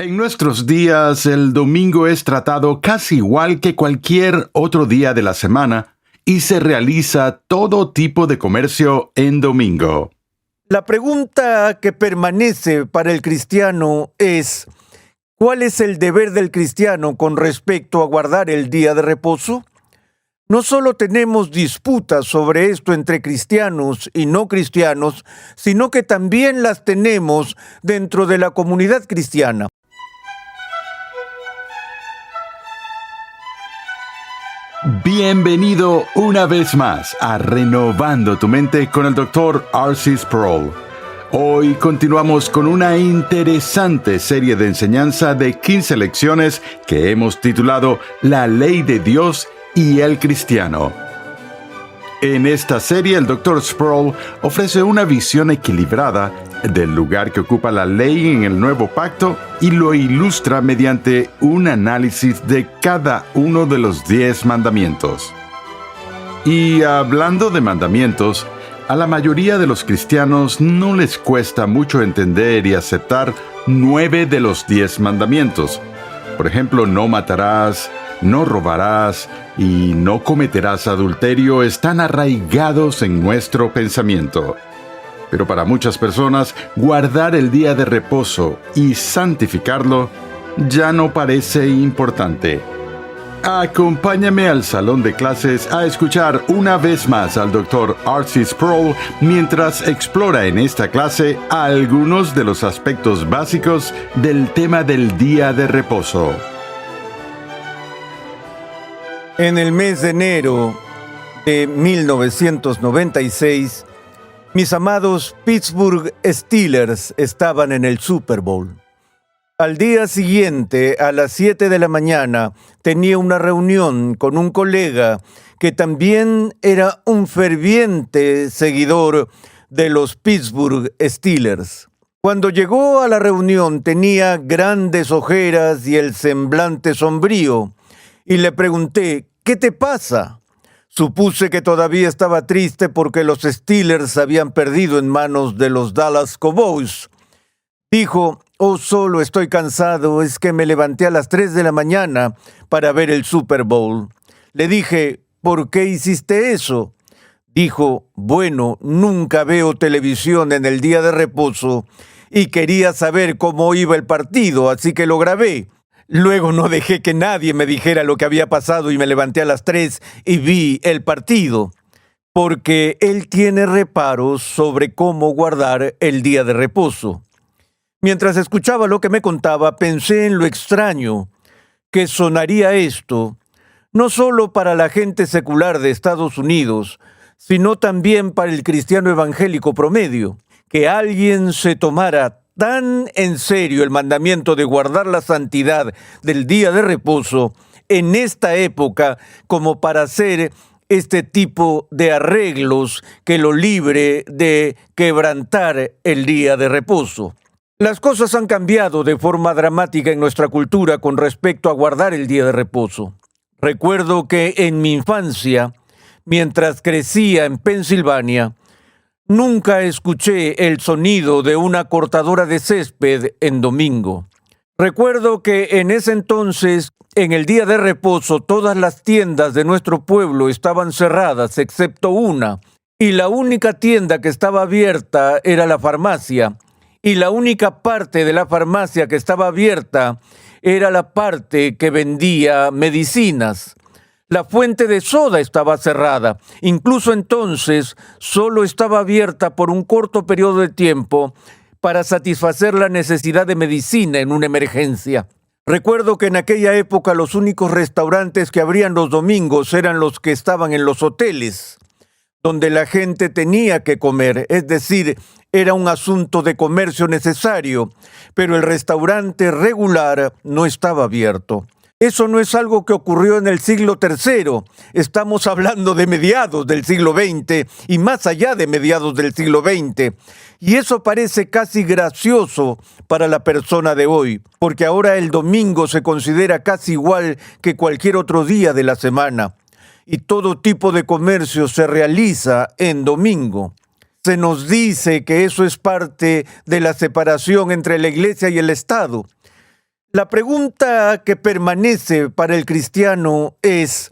En nuestros días, el domingo es tratado casi igual que cualquier otro día de la semana y se realiza todo tipo de comercio en domingo. La pregunta que permanece para el cristiano es, ¿cuál es el deber del cristiano con respecto a guardar el día de reposo? No solo tenemos disputas sobre esto entre cristianos y no cristianos, sino que también las tenemos dentro de la comunidad cristiana. Bienvenido una vez más a Renovando tu Mente con el Dr. R.C. Sproul. Hoy continuamos con una interesante serie de enseñanza de 15 lecciones que hemos titulado La Ley de Dios y el Cristiano. En esta serie, el Dr. Sproul ofrece una visión equilibrada del lugar que ocupa la ley en el Nuevo Pacto y lo ilustra mediante un análisis de cada uno de los 10 mandamientos. Y hablando de mandamientos, a la mayoría de los cristianos no les cuesta mucho entender y aceptar 9 de los 10 mandamientos. Por ejemplo, no matarás, no robarás y no cometerás adulterio están arraigados en nuestro pensamiento. Pero para muchas personas, guardar el día de reposo y santificarlo ya no parece importante. Acompáñame al salón de clases a escuchar una vez más al Dr. R.C. Sproul mientras explora en esta clase algunos de los aspectos básicos del tema del día de reposo. En el mes de enero de 1996, mis amados Pittsburgh Steelers estaban en el Super Bowl. Al día siguiente, a las 7 de la mañana, tenía una reunión con un colega que también era un ferviente seguidor de los Pittsburgh Steelers. Cuando llegó a la reunión tenía grandes ojeras y el semblante sombrío, y le pregunté, ¿qué te pasa? Supuse que todavía estaba triste porque los Steelers habían perdido en manos de los Dallas Cowboys. Dijo, solo estoy cansado, es que me levanté a las 3 de la mañana para ver el Super Bowl. Le dije, ¿por qué hiciste eso? Dijo, bueno, nunca veo televisión en el día de reposo y quería saber cómo iba el partido, así que lo grabé. Luego no dejé que nadie me dijera lo que había pasado y me levanté a las 3 y vi el partido, porque él tiene reparos sobre cómo guardar el día de reposo. Mientras escuchaba lo que me contaba, pensé en lo extraño que sonaría esto, no solo para la gente secular de Estados Unidos, sino también para el cristiano evangélico promedio, que alguien se tomara tan en serio el mandamiento de guardar la santidad del día de reposo en esta época como para hacer este tipo de arreglos que lo libre de quebrantar el día de reposo. Las cosas han cambiado de forma dramática en nuestra cultura con respecto a guardar el día de reposo. Recuerdo que en mi infancia, mientras crecía en Pensilvania, nunca escuché el sonido de una cortadora de césped en domingo. Recuerdo que en ese entonces, en el día de reposo, todas las tiendas de nuestro pueblo estaban cerradas, excepto una, y la única tienda que estaba abierta era la farmacia, y la única parte de la farmacia que estaba abierta era la parte que vendía medicinas. La fuente de soda estaba cerrada. Incluso entonces, solo estaba abierta por un corto periodo de tiempo para satisfacer la necesidad de medicina en una emergencia. Recuerdo que en aquella época los únicos restaurantes que abrían los domingos eran los que estaban en los hoteles, donde la gente tenía que comer, es decir, era un asunto de comercio necesario, pero el restaurante regular no estaba abierto. Eso no es algo que ocurrió en el siglo III. Estamos hablando de mediados del siglo XX y más allá de mediados del siglo XX. Y eso parece casi gracioso para la persona de hoy, porque ahora el domingo se considera casi igual que cualquier otro día de la semana. Y todo tipo de comercio se realiza en domingo. Se nos dice que eso es parte de la separación entre la Iglesia y el Estado. La pregunta que permanece para el cristiano es: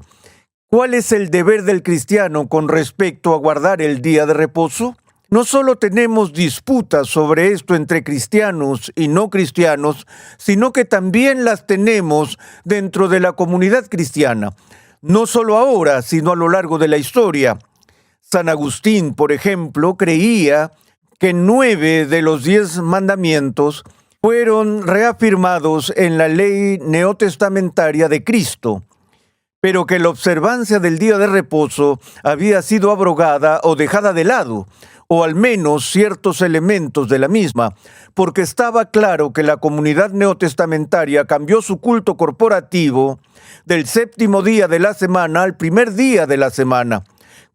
¿cuál es el deber del cristiano con respecto a guardar el día de reposo? No solo tenemos disputas sobre esto entre cristianos y no cristianos, sino que también las tenemos dentro de la comunidad cristiana. No solo ahora, sino a lo largo de la historia. San Agustín, por ejemplo, creía que 9 de los 10 mandamientos fueron reafirmados en la ley neotestamentaria de Cristo, pero que la observancia del día de reposo había sido abrogada o dejada de lado, o al menos ciertos elementos de la misma, porque estaba claro que la comunidad neotestamentaria cambió su culto corporativo del séptimo día de la semana al primer día de la semana,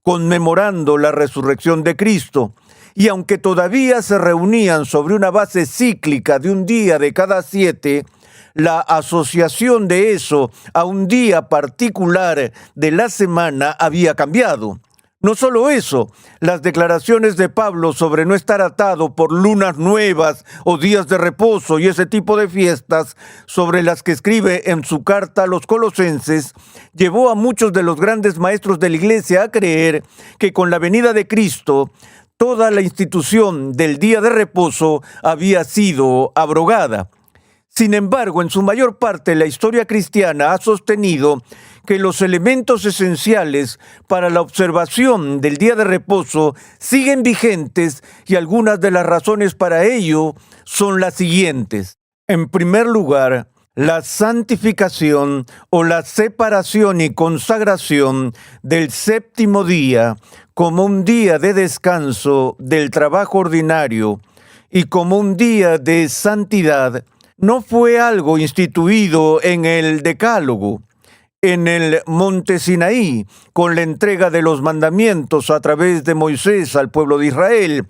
conmemorando la resurrección de Cristo. Y aunque todavía se reunían sobre una base cíclica de un día de cada 7, la asociación de eso a un día particular de la semana había cambiado. No solo eso, las declaraciones de Pablo sobre no estar atado por lunas nuevas o días de reposo y ese tipo de fiestas sobre las que escribe en su carta a los Colosenses, llevó a muchos de los grandes maestros de la Iglesia a creer que con la venida de Cristo, toda la institución del día de reposo había sido abrogada. Sin embargo, en su mayor parte, la historia cristiana ha sostenido que los elementos esenciales para la observación del día de reposo siguen vigentes y algunas de las razones para ello son las siguientes. En primer lugar, la santificación o la separación y consagración del séptimo día como un día de descanso del trabajo ordinario y como un día de santidad no fue algo instituido en el Decálogo, en el Monte Sinaí, con la entrega de los mandamientos a través de Moisés al pueblo de Israel.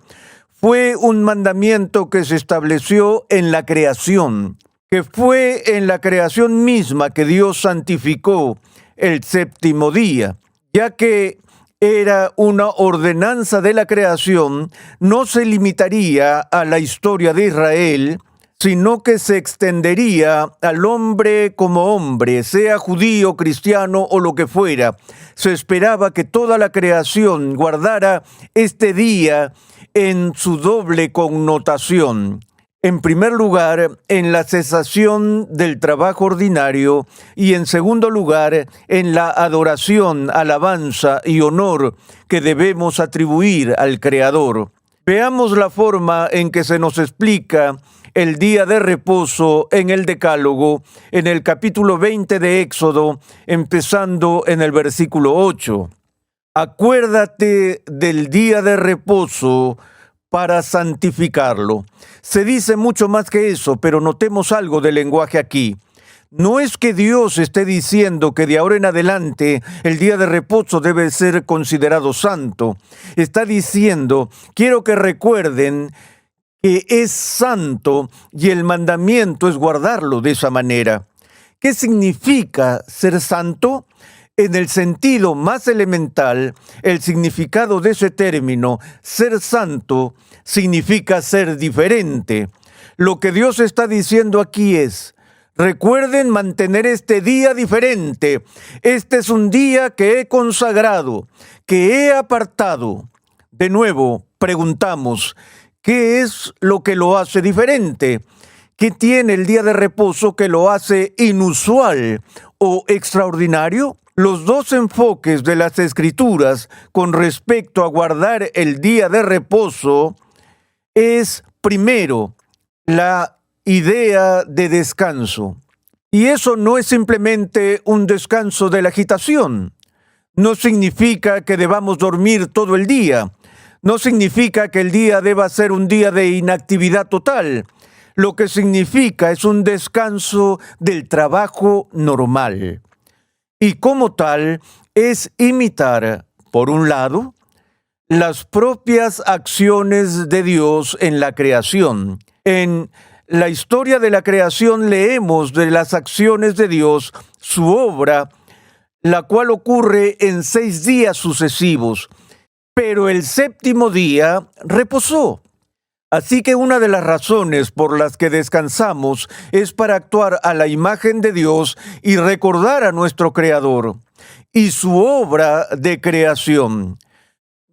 Fue un mandamiento que se estableció en la creación, que fue en la creación misma que Dios santificó el séptimo día, ya que era una ordenanza de la creación, no se limitaría a la historia de Israel, sino que se extendería al hombre como hombre, sea judío, cristiano o lo que fuera. Se esperaba que toda la creación guardara este día en su doble connotación. En primer lugar, en la cesación del trabajo ordinario y en segundo lugar, en la adoración, alabanza y honor que debemos atribuir al Creador. Veamos la forma en que se nos explica el día de reposo en el Decálogo, en el capítulo 20 de Éxodo, empezando en el versículo 8. Acuérdate del día de reposo para santificarlo. Se dice mucho más que eso, pero notemos algo del lenguaje aquí. No es que Dios esté diciendo que de ahora en adelante el día de reposo debe ser considerado santo. Está diciendo, quiero que recuerden que es santo y el mandamiento es guardarlo de esa manera. ¿Qué significa ser santo? En el sentido más elemental, el significado de ese término, ser santo, significa ser diferente. Lo que Dios está diciendo aquí es: recuerden mantener este día diferente. Este es un día que he consagrado, que he apartado. De nuevo, preguntamos, ¿qué es lo que lo hace diferente? ¿Qué tiene el día de reposo que lo hace inusual o extraordinario? Los dos enfoques de las Escrituras con respecto a guardar el día de reposo es, primero, la idea de descanso. Y eso no es simplemente un descanso de la agitación. No significa que debamos dormir todo el día. No significa que el día deba ser un día de inactividad total. Lo que significa es un descanso del trabajo normal. Y como tal, es imitar, por un lado, las propias acciones de Dios en la creación. En la historia de la creación leemos de las acciones de Dios, su obra, la cual ocurre en 6 días sucesivos. Pero el séptimo día reposó. Así que una de las razones por las que descansamos es para actuar a la imagen de Dios y recordar a nuestro Creador y su obra de creación.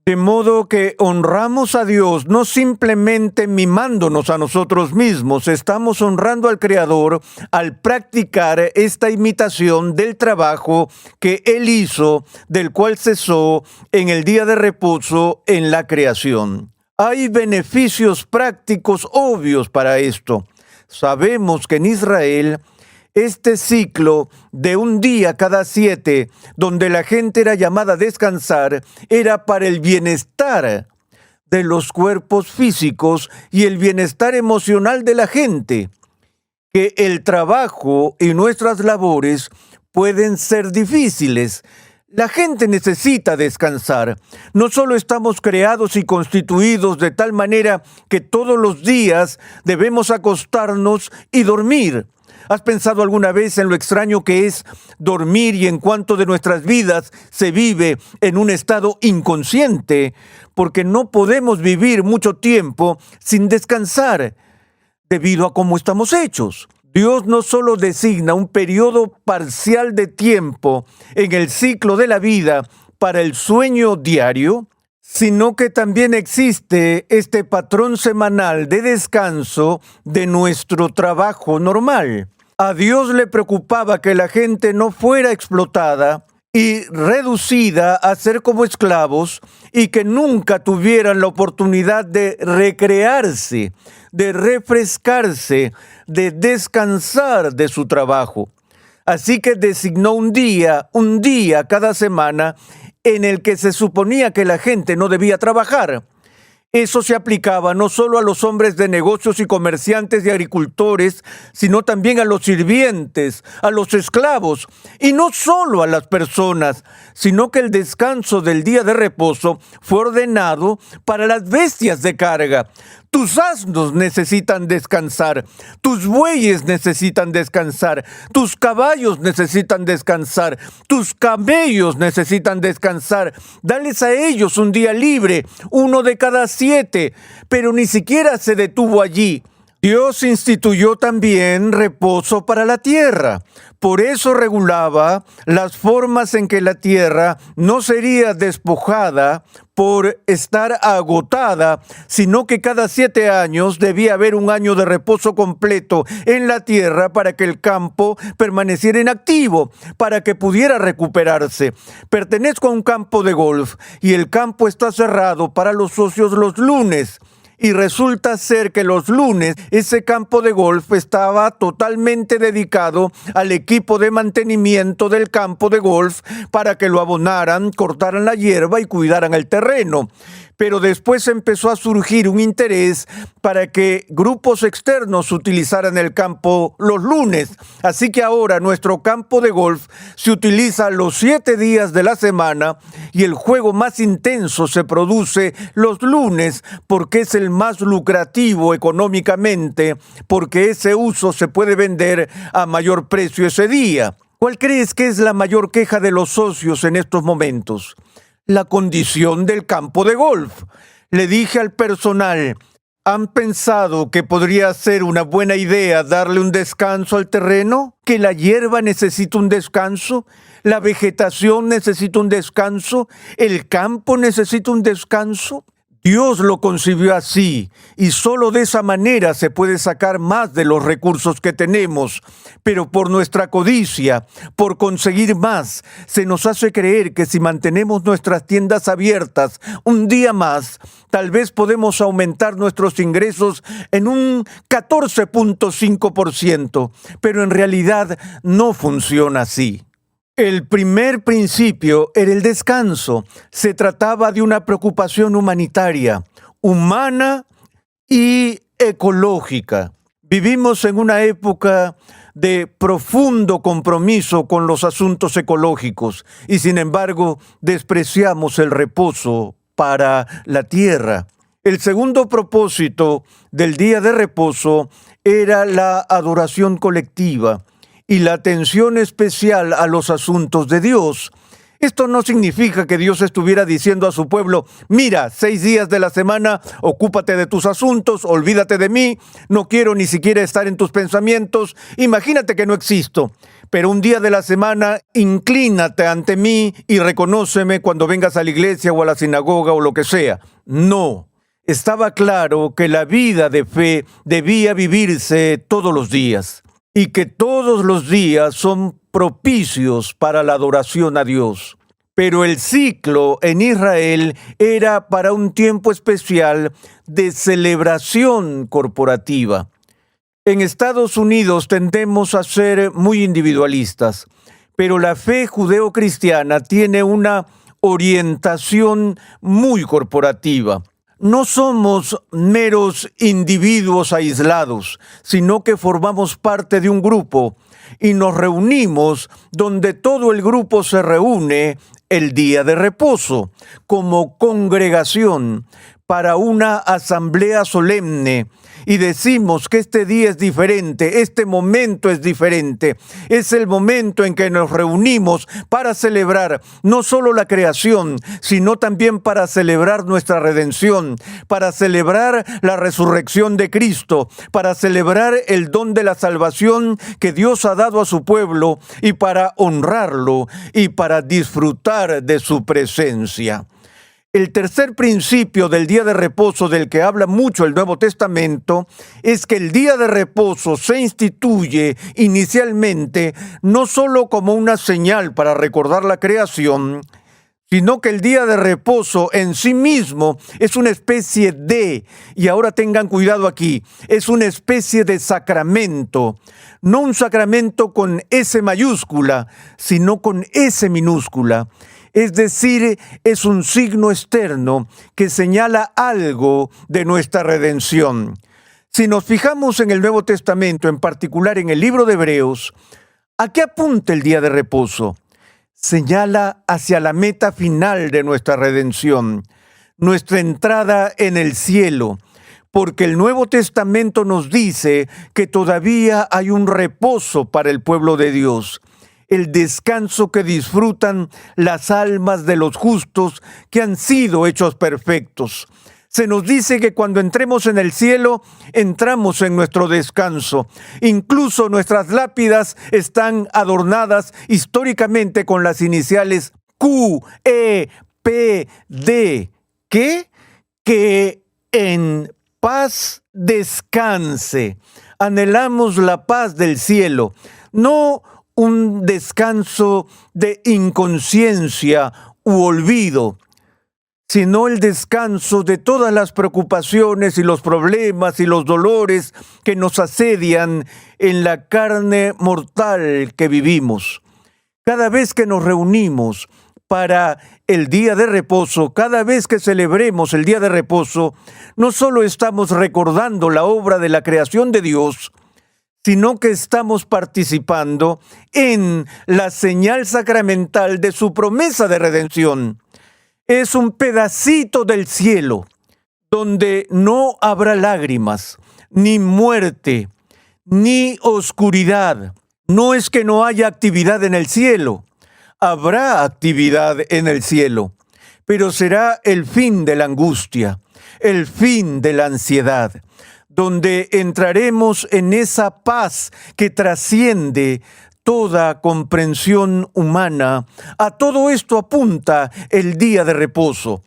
De modo que honramos a Dios no simplemente mimándonos a nosotros mismos, estamos honrando al Creador al practicar esta imitación del trabajo que Él hizo, del cual cesó en el día de reposo en la creación. Hay beneficios prácticos obvios para esto. Sabemos que en Israel este ciclo de un día cada 7, donde la gente era llamada a descansar, era para el bienestar de los cuerpos físicos y el bienestar emocional de la gente. Que el trabajo y nuestras labores pueden ser difíciles. La gente necesita descansar. No solo estamos creados y constituidos de tal manera que todos los días debemos acostarnos y dormir. ¿Has pensado alguna vez en lo extraño que es dormir y en cuánto de nuestras vidas se vive en un estado inconsciente? Porque no podemos vivir mucho tiempo sin descansar debido a cómo estamos hechos. Dios no solo designa un periodo parcial de tiempo en el ciclo de la vida para el sueño diario, sino que también existe este patrón semanal de descanso de nuestro trabajo normal. A Dios le preocupaba que la gente no fuera explotada y reducida a ser como esclavos y que nunca tuvieran la oportunidad de recrearse, de refrescarse, de descansar de su trabajo. Así que designó un día cada semana en el que se suponía que la gente no debía trabajar. Eso se aplicaba no solo a los hombres de negocios y comerciantes y agricultores, sino también a los sirvientes, a los esclavos, y no solo a las personas, sino que el descanso del día de reposo fue ordenado para las bestias de carga. Tus asnos necesitan descansar, tus bueyes necesitan descansar, tus caballos necesitan descansar, tus camellos necesitan descansar. Dales a ellos un día libre, 1 de cada 7, pero ni siquiera se detuvo allí. Dios instituyó también reposo para la tierra. Por eso regulaba las formas en que la tierra no sería despojada por estar agotada, sino que cada 7 años debía haber un año de reposo completo en la tierra para que el campo permaneciera inactivo, para que pudiera recuperarse. Pertenezco a un campo de golf y el campo está cerrado para los socios los lunes. Y resulta ser que los lunes ese campo de golf estaba totalmente dedicado al equipo de mantenimiento del campo de golf para que lo abonaran, cortaran la hierba y cuidaran el terreno. Pero después empezó a surgir un interés para que grupos externos utilizaran el campo los lunes. Así que ahora nuestro campo de golf se utiliza los 7 días de la semana y el juego más intenso se produce los lunes porque es el más lucrativo económicamente, porque ese uso se puede vender a mayor precio ese día. ¿Cuál crees que es la mayor queja de los socios en estos momentos? La condición del campo de golf. Le dije al personal, ¿han pensado que podría ser una buena idea darle un descanso al terreno? ¿Que la hierba necesita un descanso? ¿La vegetación necesita un descanso? ¿El campo necesita un descanso? Dios lo concibió así y solo de esa manera se puede sacar más de los recursos que tenemos. Pero por nuestra codicia, por conseguir más, se nos hace creer que si mantenemos nuestras tiendas abiertas un día más, tal vez podemos aumentar nuestros ingresos en un 14.5%, pero en realidad no funciona así. El primer principio era el descanso. Se trataba de una preocupación humanitaria, humana y ecológica. Vivimos en una época de profundo compromiso con los asuntos ecológicos y sin embargo despreciamos el reposo para la tierra. El segundo propósito del día de reposo era la adoración colectiva y la atención especial a los asuntos de Dios. Esto no significa que Dios estuviera diciendo a su pueblo: mira, 6 días de la semana, ocúpate de tus asuntos, olvídate de mí, no quiero ni siquiera estar en tus pensamientos, imagínate que no existo. Pero un día de la semana, inclínate ante mí y reconóceme cuando vengas a la iglesia o a la sinagoga o lo que sea. No. Estaba claro que la vida de fe debía vivirse todos los días y que todos los días son propicios para la adoración a Dios. Pero el ciclo en Israel era para un tiempo especial de celebración corporativa. En Estados Unidos tendemos a ser muy individualistas, pero la fe judeocristiana tiene una orientación muy corporativa. No somos meros individuos aislados, sino que formamos parte de un grupo y nos reunimos donde todo el grupo se reúne el día de reposo, como congregación, para una asamblea solemne. Y decimos que este día es diferente, este momento es diferente. Es el momento en que nos reunimos para celebrar no solo la creación, sino también para celebrar nuestra redención, para celebrar la resurrección de Cristo, para celebrar el don de la salvación que Dios ha dado a su pueblo y para honrarlo y para disfrutar de su presencia. El tercer principio del día de reposo del que habla mucho el Nuevo Testamento es que el día de reposo se instituye inicialmente no solo como una señal para recordar la creación, sino que el día de reposo en sí mismo es una especie de, y ahora tengan cuidado aquí, es una especie de sacramento, no un sacramento con S mayúscula, sino con S minúscula. Es decir, es un signo externo que señala algo de nuestra redención. Si nos fijamos en el Nuevo Testamento, en particular en el libro de Hebreos, ¿a qué apunta el día de reposo? Señala hacia la meta final de nuestra redención, nuestra entrada en el cielo, porque el Nuevo Testamento nos dice que todavía hay un reposo para el pueblo de Dios. El descanso que disfrutan las almas de los justos que han sido hechos perfectos. Se nos dice que cuando entremos en el cielo, entramos en nuestro descanso. Incluso nuestras lápidas están adornadas históricamente con las iniciales Q, E, P, D. ¿Qué? Que en paz descanse. Anhelamos la paz del cielo, no un descanso de inconsciencia u olvido, sino el descanso de todas las preocupaciones y los problemas y los dolores que nos asedian en la carne mortal que vivimos. Cada vez que nos reunimos para el día de reposo, cada vez que celebremos el día de reposo, no solo estamos recordando la obra de la creación de Dios, sino que estamos participando en la señal sacramental de su promesa de redención. Es un pedacito del cielo donde no habrá lágrimas, ni muerte, ni oscuridad. No es que no haya actividad en el cielo, habrá actividad en el cielo, pero será el fin de la angustia, el fin de la ansiedad, donde entraremos en esa paz que trasciende toda comprensión humana. A todo esto apunta el día de reposo.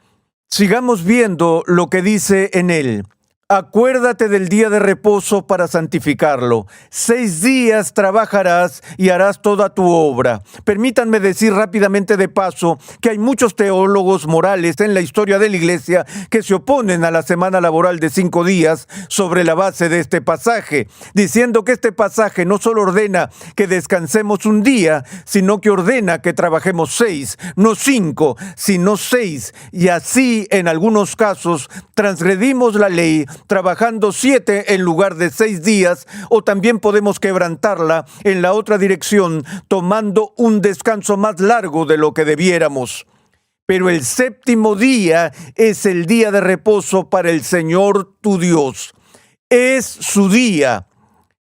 Sigamos viendo lo que dice en él. Acuérdate del día de reposo para santificarlo. 6 días trabajarás y harás toda tu obra. Permítanme decir rápidamente de paso que hay muchos teólogos morales en la historia de la Iglesia que se oponen a la semana laboral de 5 días sobre la base de este pasaje, diciendo que este pasaje no solo ordena que descansemos un día, sino que ordena que trabajemos 6, no 5, sino 6, y así en algunos casos transgredimos la ley trabajando 7 en lugar de 6 días, o también podemos quebrantarla en la otra dirección, tomando un descanso más largo de lo que debiéramos. Pero el 7º día es el día de reposo para el Señor tu Dios. Es su día.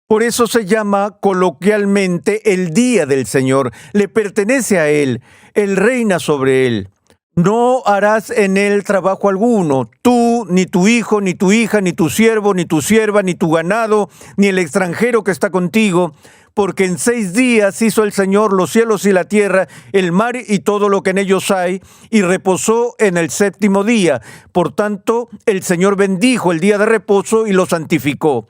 Por eso se llama coloquialmente el día del Señor. Le pertenece a Él. Él reina sobre él. No harás en él trabajo alguno, tú, ni tu hijo, ni tu hija, ni tu siervo, ni tu sierva, ni tu ganado, ni el extranjero que está contigo, porque en 6 días hizo el Señor los cielos y la tierra, el mar y todo lo que en ellos hay, y reposó en el 7º día. Por tanto, el Señor bendijo el día de reposo y lo santificó.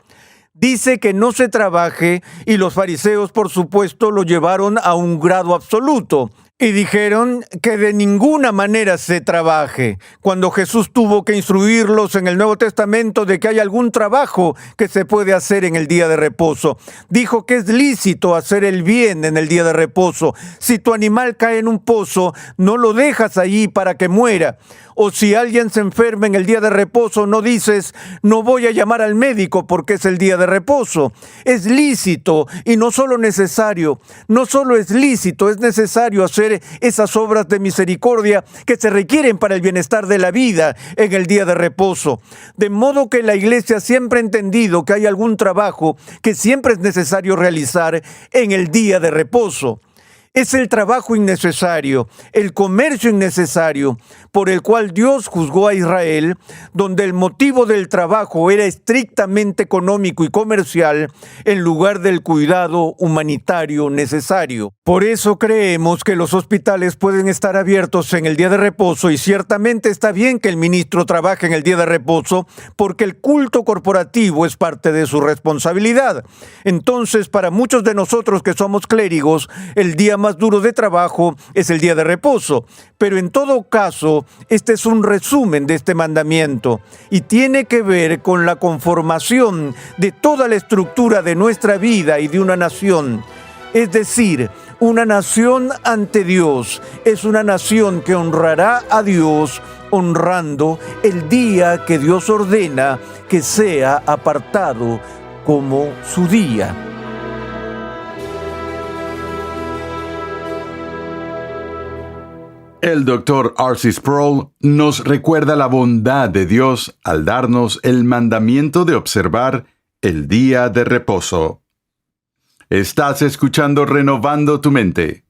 Dice que no se trabaje, y los fariseos, por supuesto, lo llevaron a un grado absoluto. Y dijeron que de ninguna manera se trabaje, cuando Jesús tuvo que instruirlos en el Nuevo Testamento de que hay algún trabajo que se puede hacer en el día de reposo. Dijo que es lícito hacer el bien en el día de reposo. Si tu animal cae en un pozo, no lo dejas allí para que muera. O si alguien se enferma en el día de reposo, no dices, no voy a llamar al médico porque es el día de reposo. Es lícito y no solo necesario. No solo es lícito, es necesario hacer esas obras de misericordia que se requieren para el bienestar de la vida en el día de reposo. De modo que la Iglesia siempre ha entendido que hay algún trabajo que siempre es necesario realizar en el día de reposo. Es el trabajo innecesario, el comercio innecesario, por el cual Dios juzgó a Israel, donde el motivo del trabajo era estrictamente económico y comercial, en lugar del cuidado humanitario necesario. Por eso creemos que los hospitales pueden estar abiertos en el día de reposo, y ciertamente está bien que el ministro trabaje en el día de reposo, porque el culto corporativo es parte de su responsabilidad. Entonces, para muchos de nosotros que somos clérigos, el día más duro de trabajo es el día de reposo, pero en todo caso, este es un resumen de este mandamiento y tiene que ver con la conformación de toda la estructura de nuestra vida y de una nación. Es decir, una nación ante Dios es una nación que honrará a Dios honrando el día que Dios ordena que sea apartado como su día. El Dr. R.C. Sproul nos recuerda la bondad de Dios al darnos el mandamiento de observar el día de reposo. Estás escuchando Renovando tu Mente.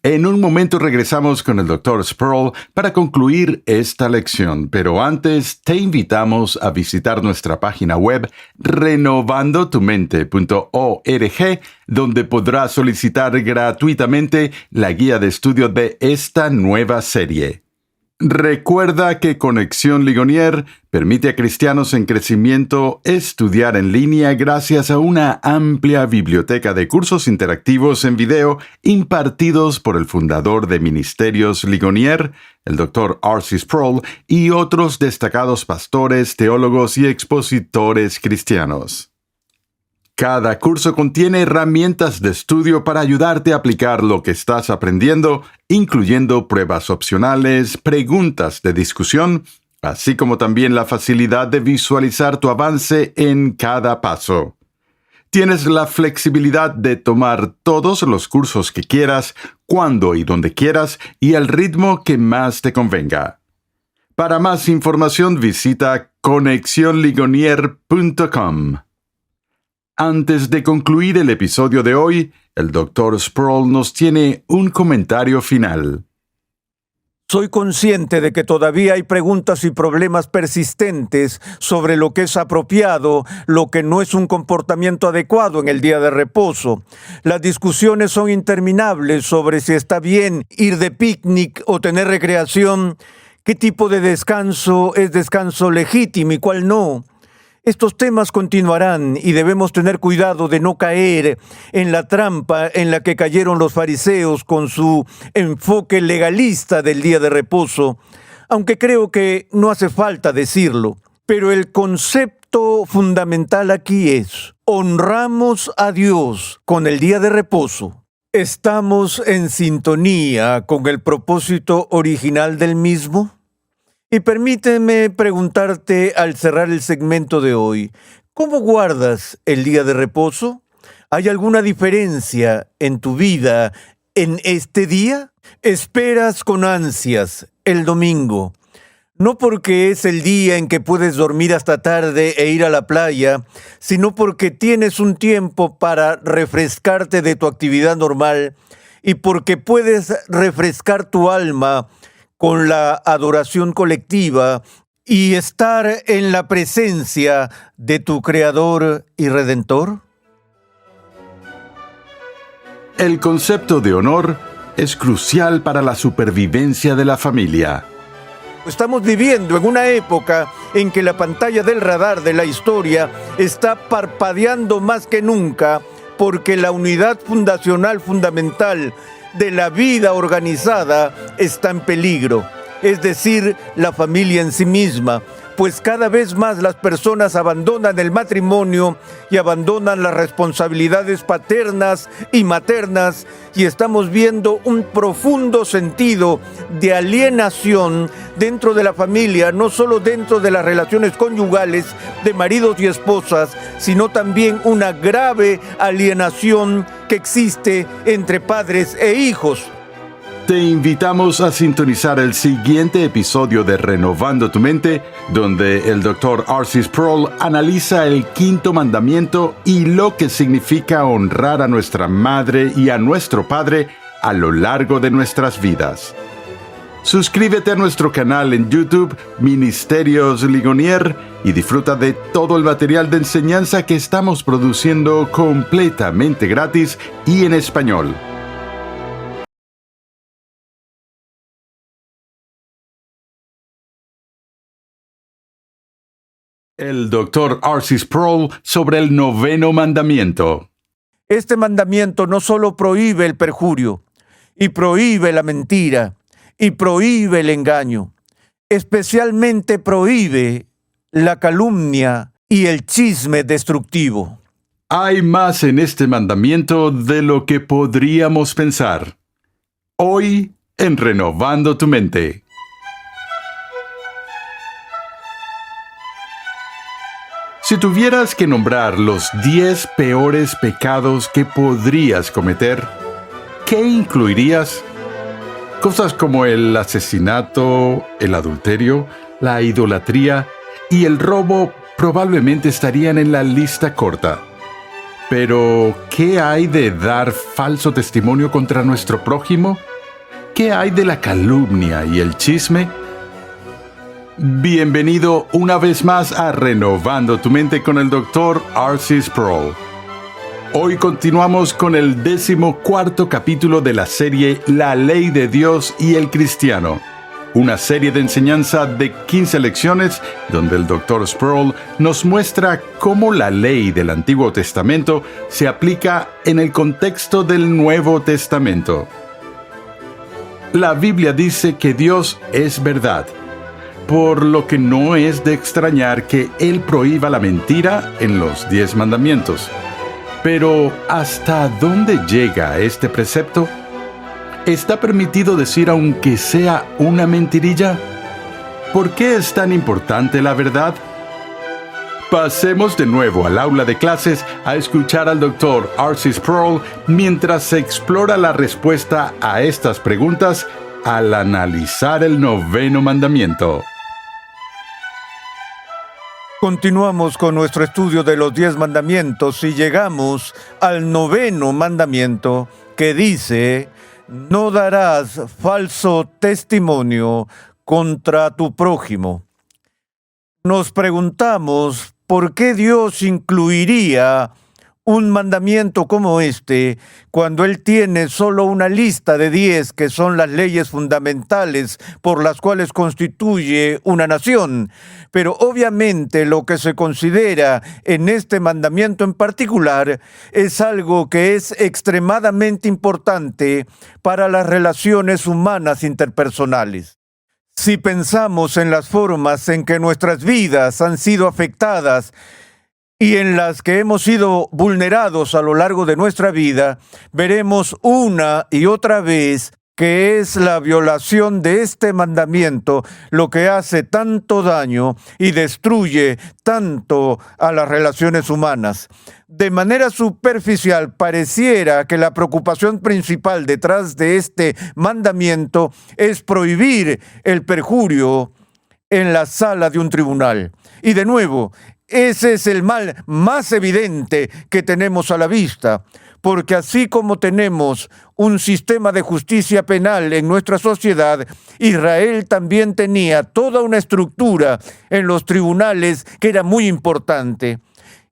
En un momento regresamos con el Dr. Sproul para concluir esta lección, pero antes te invitamos a visitar nuestra página web renovandotumente.org, donde podrás solicitar gratuitamente la guía de estudio de esta nueva serie. Recuerda que Conexión Ligonier permite a cristianos en crecimiento estudiar en línea gracias a una amplia biblioteca de cursos interactivos en video impartidos por el fundador de Ministerios Ligonier, el Dr. R.C. Sproul, y otros destacados pastores, teólogos y expositores cristianos. Cada curso contiene herramientas de estudio para ayudarte a aplicar lo que estás aprendiendo, incluyendo pruebas opcionales, preguntas de discusión, así como también la facilidad de visualizar tu avance en cada paso. Tienes la flexibilidad de tomar todos los cursos que quieras, cuando y donde quieras, y al ritmo que más te convenga. Para más información visita conexionligonier.com. Antes de concluir el episodio de hoy, el Dr. Sproul nos tiene un comentario final. Soy consciente de que todavía hay preguntas y problemas persistentes sobre lo que es apropiado, lo que no es un comportamiento adecuado en el día de reposo. Las discusiones son interminables sobre si está bien ir de picnic o tener recreación, qué tipo de descanso es descanso legítimo y cuál no. Estos temas continuarán y debemos tener cuidado de no caer en la trampa en la que cayeron los fariseos con su enfoque legalista del día de reposo, aunque creo que no hace falta decirlo. Pero el concepto fundamental aquí es: honramos a Dios con el día de reposo. ¿Estamos en sintonía con el propósito original del mismo? Y permíteme preguntarte al cerrar el segmento de hoy, ¿cómo guardas el día de reposo? ¿Hay alguna diferencia en tu vida en este día? ¿Esperas con ansias el domingo? No porque es el día en que puedes dormir hasta tarde e ir a la playa, sino porque tienes un tiempo para refrescarte de tu actividad normal y porque puedes refrescar tu alma con la adoración colectiva y estar en la presencia de tu Creador y Redentor. El concepto de honor es crucial para la supervivencia de la familia. Estamos viviendo en una época en que la pantalla del radar de la historia está parpadeando más que nunca porque la unidad fundacional fundamental de la vida organizada está en peligro, es decir, la familia en sí misma, pues cada vez más las personas abandonan el matrimonio y abandonan las responsabilidades paternas y maternas y estamos viendo un profundo sentido de alienación dentro de la familia, no solo dentro de las relaciones conyugales de maridos y esposas, sino también una grave alienación que existe entre padres e hijos. Te invitamos a sintonizar el siguiente episodio de Renovando tu Mente, donde el Dr. R.C. Sproul analiza el quinto mandamiento y lo que significa honrar a nuestra madre y a nuestro padre a lo largo de nuestras vidas. Suscríbete a nuestro canal en YouTube, Ministerios Ligonier, y disfruta de todo el material de enseñanza que estamos produciendo completamente gratis y en español. El Dr. R.C. Sproul sobre el noveno mandamiento. Este mandamiento no solo prohíbe el perjurio, y prohíbe la mentira, y prohíbe el engaño, especialmente prohíbe la calumnia y el chisme destructivo. Hay más en este mandamiento de lo que podríamos pensar. Hoy, en Renovando tu Mente. Si tuvieras que nombrar los 10 peores pecados que podrías cometer, ¿qué incluirías? Cosas como el asesinato, el adulterio, la idolatría y el robo probablemente estarían en la lista corta. Pero, ¿qué hay de dar falso testimonio contra nuestro prójimo? ¿Qué hay de la calumnia y el chisme? Bienvenido una vez más a Renovando tu Mente con el Dr. R.C. Sproul. Hoy continuamos con el 14º capítulo de la serie La Ley de Dios y el Cristiano, una serie de enseñanza de 15 lecciones donde el Dr. Sproul nos muestra cómo la ley del Antiguo Testamento se aplica en el contexto del Nuevo Testamento. La Biblia dice que Dios es verdad, por lo que no es de extrañar que Él prohíba la mentira en los 10 mandamientos. Pero, ¿hasta dónde llega este precepto? ¿Está permitido decir aunque sea una mentirilla? ¿Por qué es tan importante la verdad? Pasemos de nuevo al aula de clases a escuchar al Dr. R.C. Sproul mientras se explora la respuesta a estas preguntas al analizar el noveno mandamiento. Continuamos con nuestro estudio de los 10 mandamientos y llegamos al noveno mandamiento que dice: no darás falso testimonio contra tu prójimo. Nos preguntamos por qué Dios incluiría un mandamiento como este cuando Él tiene solo una lista de 10 que son las leyes fundamentales por las cuales constituye una nación. Pero obviamente lo que se considera en este mandamiento en particular es algo que es extremadamente importante para las relaciones humanas interpersonales. Si pensamos en las formas en que nuestras vidas han sido afectadas y en las que hemos sido vulnerados a lo largo de nuestra vida, veremos una y otra vez que es la violación de este mandamiento lo que hace tanto daño y destruye tanto a las relaciones humanas. De manera superficial, pareciera que la preocupación principal detrás de este mandamiento es prohibir el perjurio en la sala de un tribunal. Y de nuevo, ese es el mal más evidente que tenemos a la vista, porque así como tenemos un sistema de justicia penal en nuestra sociedad, Israel también tenía toda una estructura en los tribunales que era muy importante.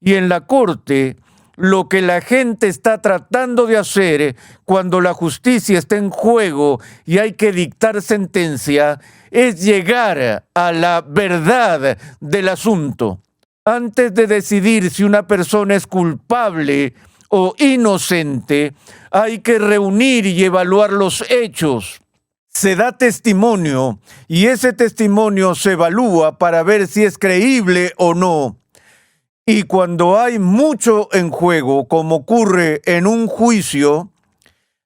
Y en la corte, lo que la gente está tratando de hacer cuando la justicia está en juego y hay que dictar sentencia es llegar a la verdad del asunto. Antes de decidir si una persona es culpable o inocente, hay que reunir y evaluar los hechos. Se da testimonio y ese testimonio se evalúa para ver si es creíble o no. Y cuando hay mucho en juego, como ocurre en un juicio,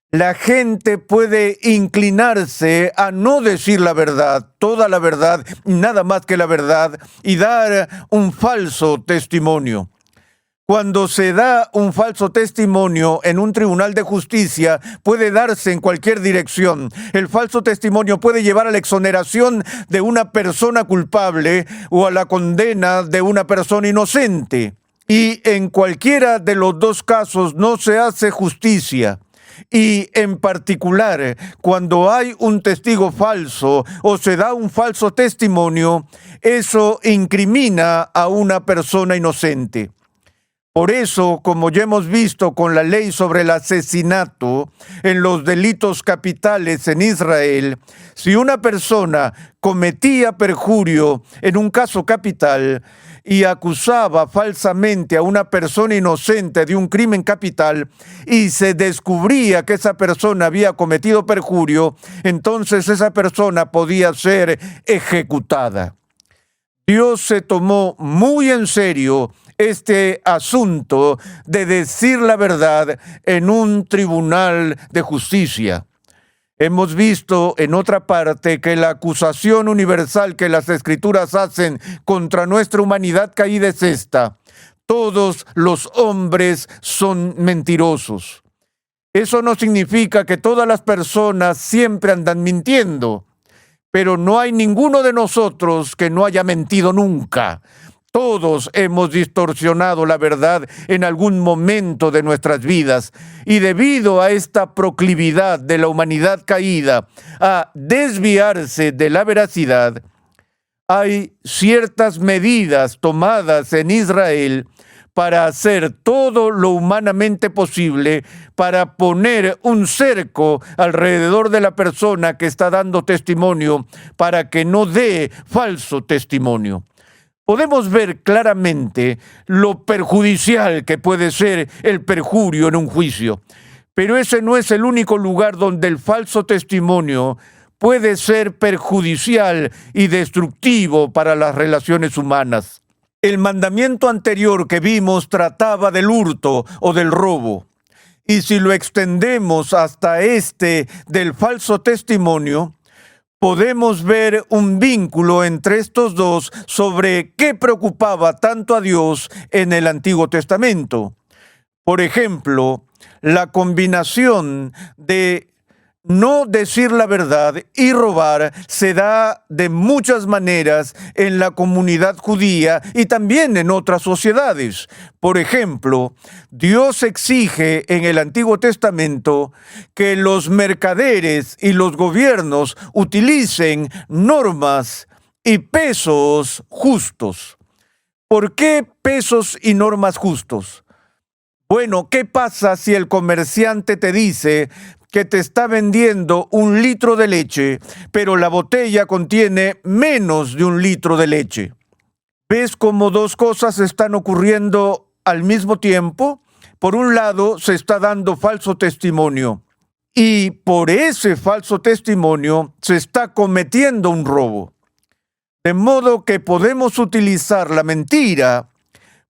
la gente puede inclinarse a no decir la verdad, toda la verdad, nada más que la verdad, y dar un falso testimonio. Cuando se da un falso testimonio en un tribunal de justicia, puede darse en cualquier dirección. El falso testimonio puede llevar a la exoneración de una persona culpable o a la condena de una persona inocente. Y en cualquiera de los dos casos no se hace justicia. Y en particular, cuando hay un testigo falso o se da un falso testimonio, eso incrimina a una persona inocente. Por eso, como ya hemos visto con la ley sobre el asesinato, en los delitos capitales en Israel, si una persona cometía perjurio en un caso capital y acusaba falsamente a una persona inocente de un crimen capital y se descubría que esa persona había cometido perjurio, entonces esa persona podía ser ejecutada. Dios se tomó muy en serio este asunto de decir la verdad en un tribunal de justicia. Hemos visto en otra parte que la acusación universal que las Escrituras hacen contra nuestra humanidad caída es esta: todos los hombres son mentirosos. Eso no significa que todas las personas siempre andan mintiendo, pero no hay ninguno de nosotros que no haya mentido nunca. Todos hemos distorsionado la verdad en algún momento de nuestras vidas, y debido a esta proclividad de la humanidad caída a desviarse de la veracidad, hay ciertas medidas tomadas en Israel para hacer todo lo humanamente posible para poner un cerco alrededor de la persona que está dando testimonio para que no dé falso testimonio. Podemos ver claramente lo perjudicial que puede ser el perjurio en un juicio, pero ese no es el único lugar donde el falso testimonio puede ser perjudicial y destructivo para las relaciones humanas. El mandamiento anterior que vimos trataba del hurto o del robo, y si lo extendemos hasta este del falso testimonio, podemos ver un vínculo entre estos dos sobre qué preocupaba tanto a Dios en el Antiguo Testamento. Por ejemplo, la combinación de no decir la verdad y robar se da de muchas maneras en la comunidad judía y también en otras sociedades. Por ejemplo, Dios exige en el Antiguo Testamento que los mercaderes y los gobiernos utilicen normas y pesos justos. ¿Por qué pesos y normas justos? Bueno, ¿qué pasa si el comerciante te dice que te está vendiendo 1 litro de leche, pero la botella contiene menos de 1 litro de leche? ¿Ves cómo dos cosas están ocurriendo al mismo tiempo? Por un lado, se está dando falso testimonio, y por ese falso testimonio se está cometiendo un robo. De modo que podemos utilizar la mentira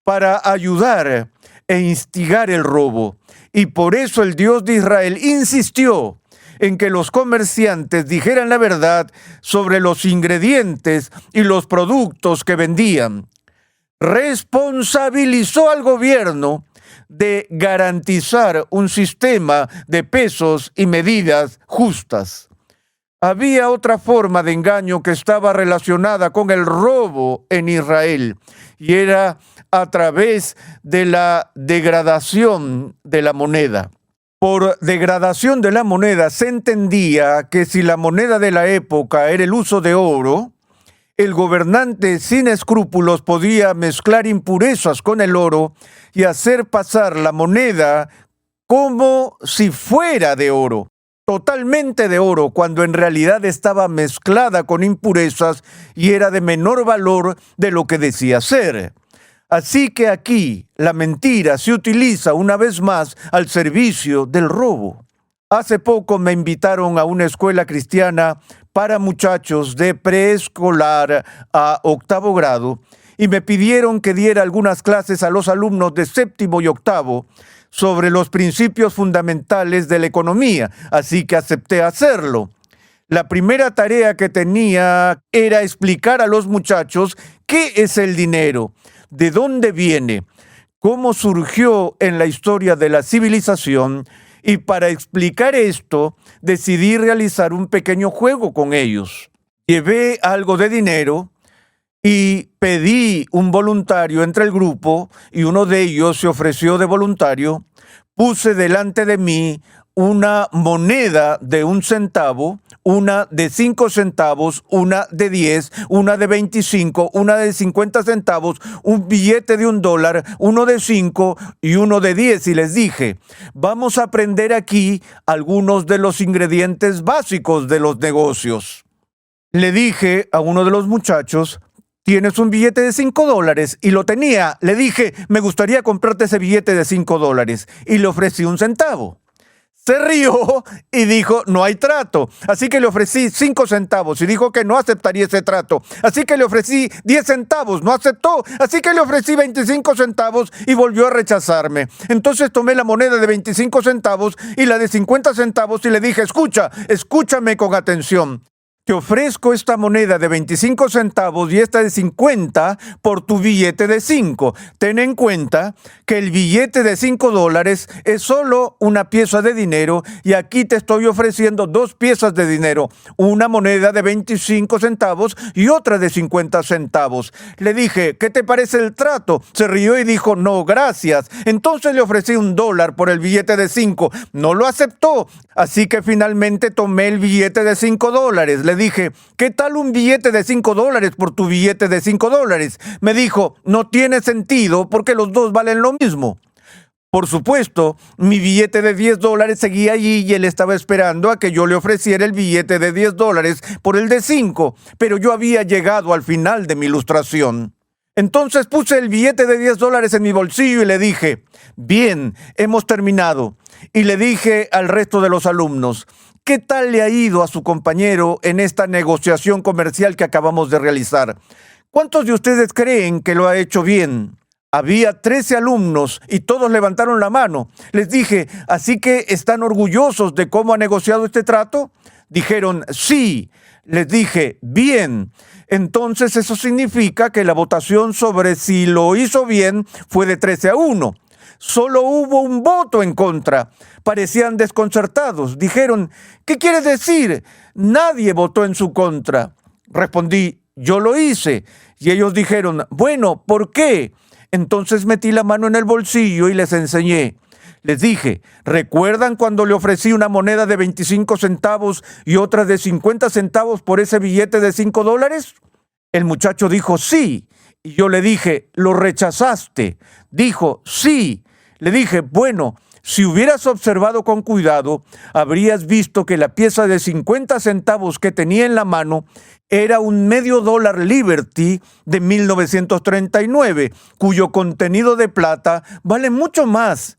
para ayudar e instigar el robo. Y por eso el Dios de Israel insistió en que los comerciantes dijeran la verdad sobre los ingredientes y los productos que vendían. Responsabilizó al gobierno de garantizar un sistema de pesos y medidas justas. Había otra forma de engaño que estaba relacionada con el robo en Israel, y era a través de la degradación de la moneda. Por degradación de la moneda se entendía que si la moneda de la época era el uso de oro, el gobernante sin escrúpulos podía mezclar impurezas con el oro y hacer pasar la moneda como si fuera de oro, totalmente de oro, cuando en realidad estaba mezclada con impurezas y era de menor valor de lo que decía ser. Así que aquí la mentira se utiliza una vez más al servicio del robo. Hace poco me invitaron a una escuela cristiana para muchachos de preescolar a 8º grado y me pidieron que diera algunas clases a los alumnos de 7º y 8º sobre los principios fundamentales de la economía, así que acepté hacerlo. La primera tarea que tenía era explicar a los muchachos qué es el dinero, de dónde viene, cómo surgió en la historia de la civilización, y para explicar esto decidí realizar un pequeño juego con ellos. Llevé algo de dinero y pedí un voluntario entre el grupo y uno de ellos se ofreció de voluntario. Puse delante de mí una moneda de 1 centavo, una de 5 centavos, una de 10, una de 25, una de 50 centavos, un billete de $1, uno de 5 y uno de 10. Y les dije, vamos a aprender aquí algunos de los ingredientes básicos de los negocios. Le dije a uno de los muchachos, ¿tienes un billete de $5? Y lo tenía. Le dije, me gustaría comprarte ese billete de $5. Y le ofrecí 1 centavo. Se rió y dijo, no hay trato. Así que le ofrecí 5 centavos y dijo que no aceptaría ese trato. Así que le ofrecí 10 centavos, no aceptó. Así que le ofrecí 25 centavos y volvió a rechazarme. Entonces tomé la moneda de 25 centavos y la de 50 centavos y le dije, escúchame con atención. Te ofrezco esta moneda de 25 centavos y esta de 50 por tu billete de 5. Ten en cuenta que el billete de $5 es solo una pieza de dinero y aquí te estoy ofreciendo 2 piezas de dinero, una moneda de 25 centavos y otra de 50 centavos. Le dije, ¿qué te parece el trato? Se rió y dijo, no, gracias. Entonces le ofrecí $1 por el billete de 5. No lo aceptó, así que finalmente tomé el billete de $5. Le dije, ¿qué tal un billete de $5 por tu billete de $5? Me dijo, no tiene sentido porque los dos valen lo mismo. Por supuesto, mi billete de $10 seguía allí y él estaba esperando a que yo le ofreciera el billete de $10 por el de 5, pero yo había llegado al final de mi ilustración. Entonces puse el billete de $10 en mi bolsillo y le dije, bien, hemos terminado. Y le dije al resto de los alumnos, ¿qué tal le ha ido a su compañero en esta negociación comercial que acabamos de realizar? ¿Cuántos de ustedes creen que lo ha hecho bien? Había 13 alumnos y todos levantaron la mano. Les dije, ¿así que están orgullosos de cómo ha negociado este trato? Dijeron, sí. Les dije, bien. Entonces eso significa que la votación sobre si lo hizo bien fue de 13-1. Solo hubo un voto en contra. Parecían desconcertados. Dijeron, ¿qué quiere decir? Nadie votó en su contra. Respondí, yo lo hice. Y ellos dijeron, bueno, ¿por qué? Entonces metí la mano en el bolsillo y les enseñé. Les dije, ¿recuerdan cuando le ofrecí una moneda de 25 centavos y otra de 50 centavos por ese billete de $5? El muchacho dijo, sí. Y yo le dije, ¿lo rechazaste? Dijo, sí. Le dije, bueno, si hubieras observado con cuidado, habrías visto que la pieza de 50 centavos que tenía en la mano era un $0.5 Liberty de 1939, cuyo contenido de plata vale mucho más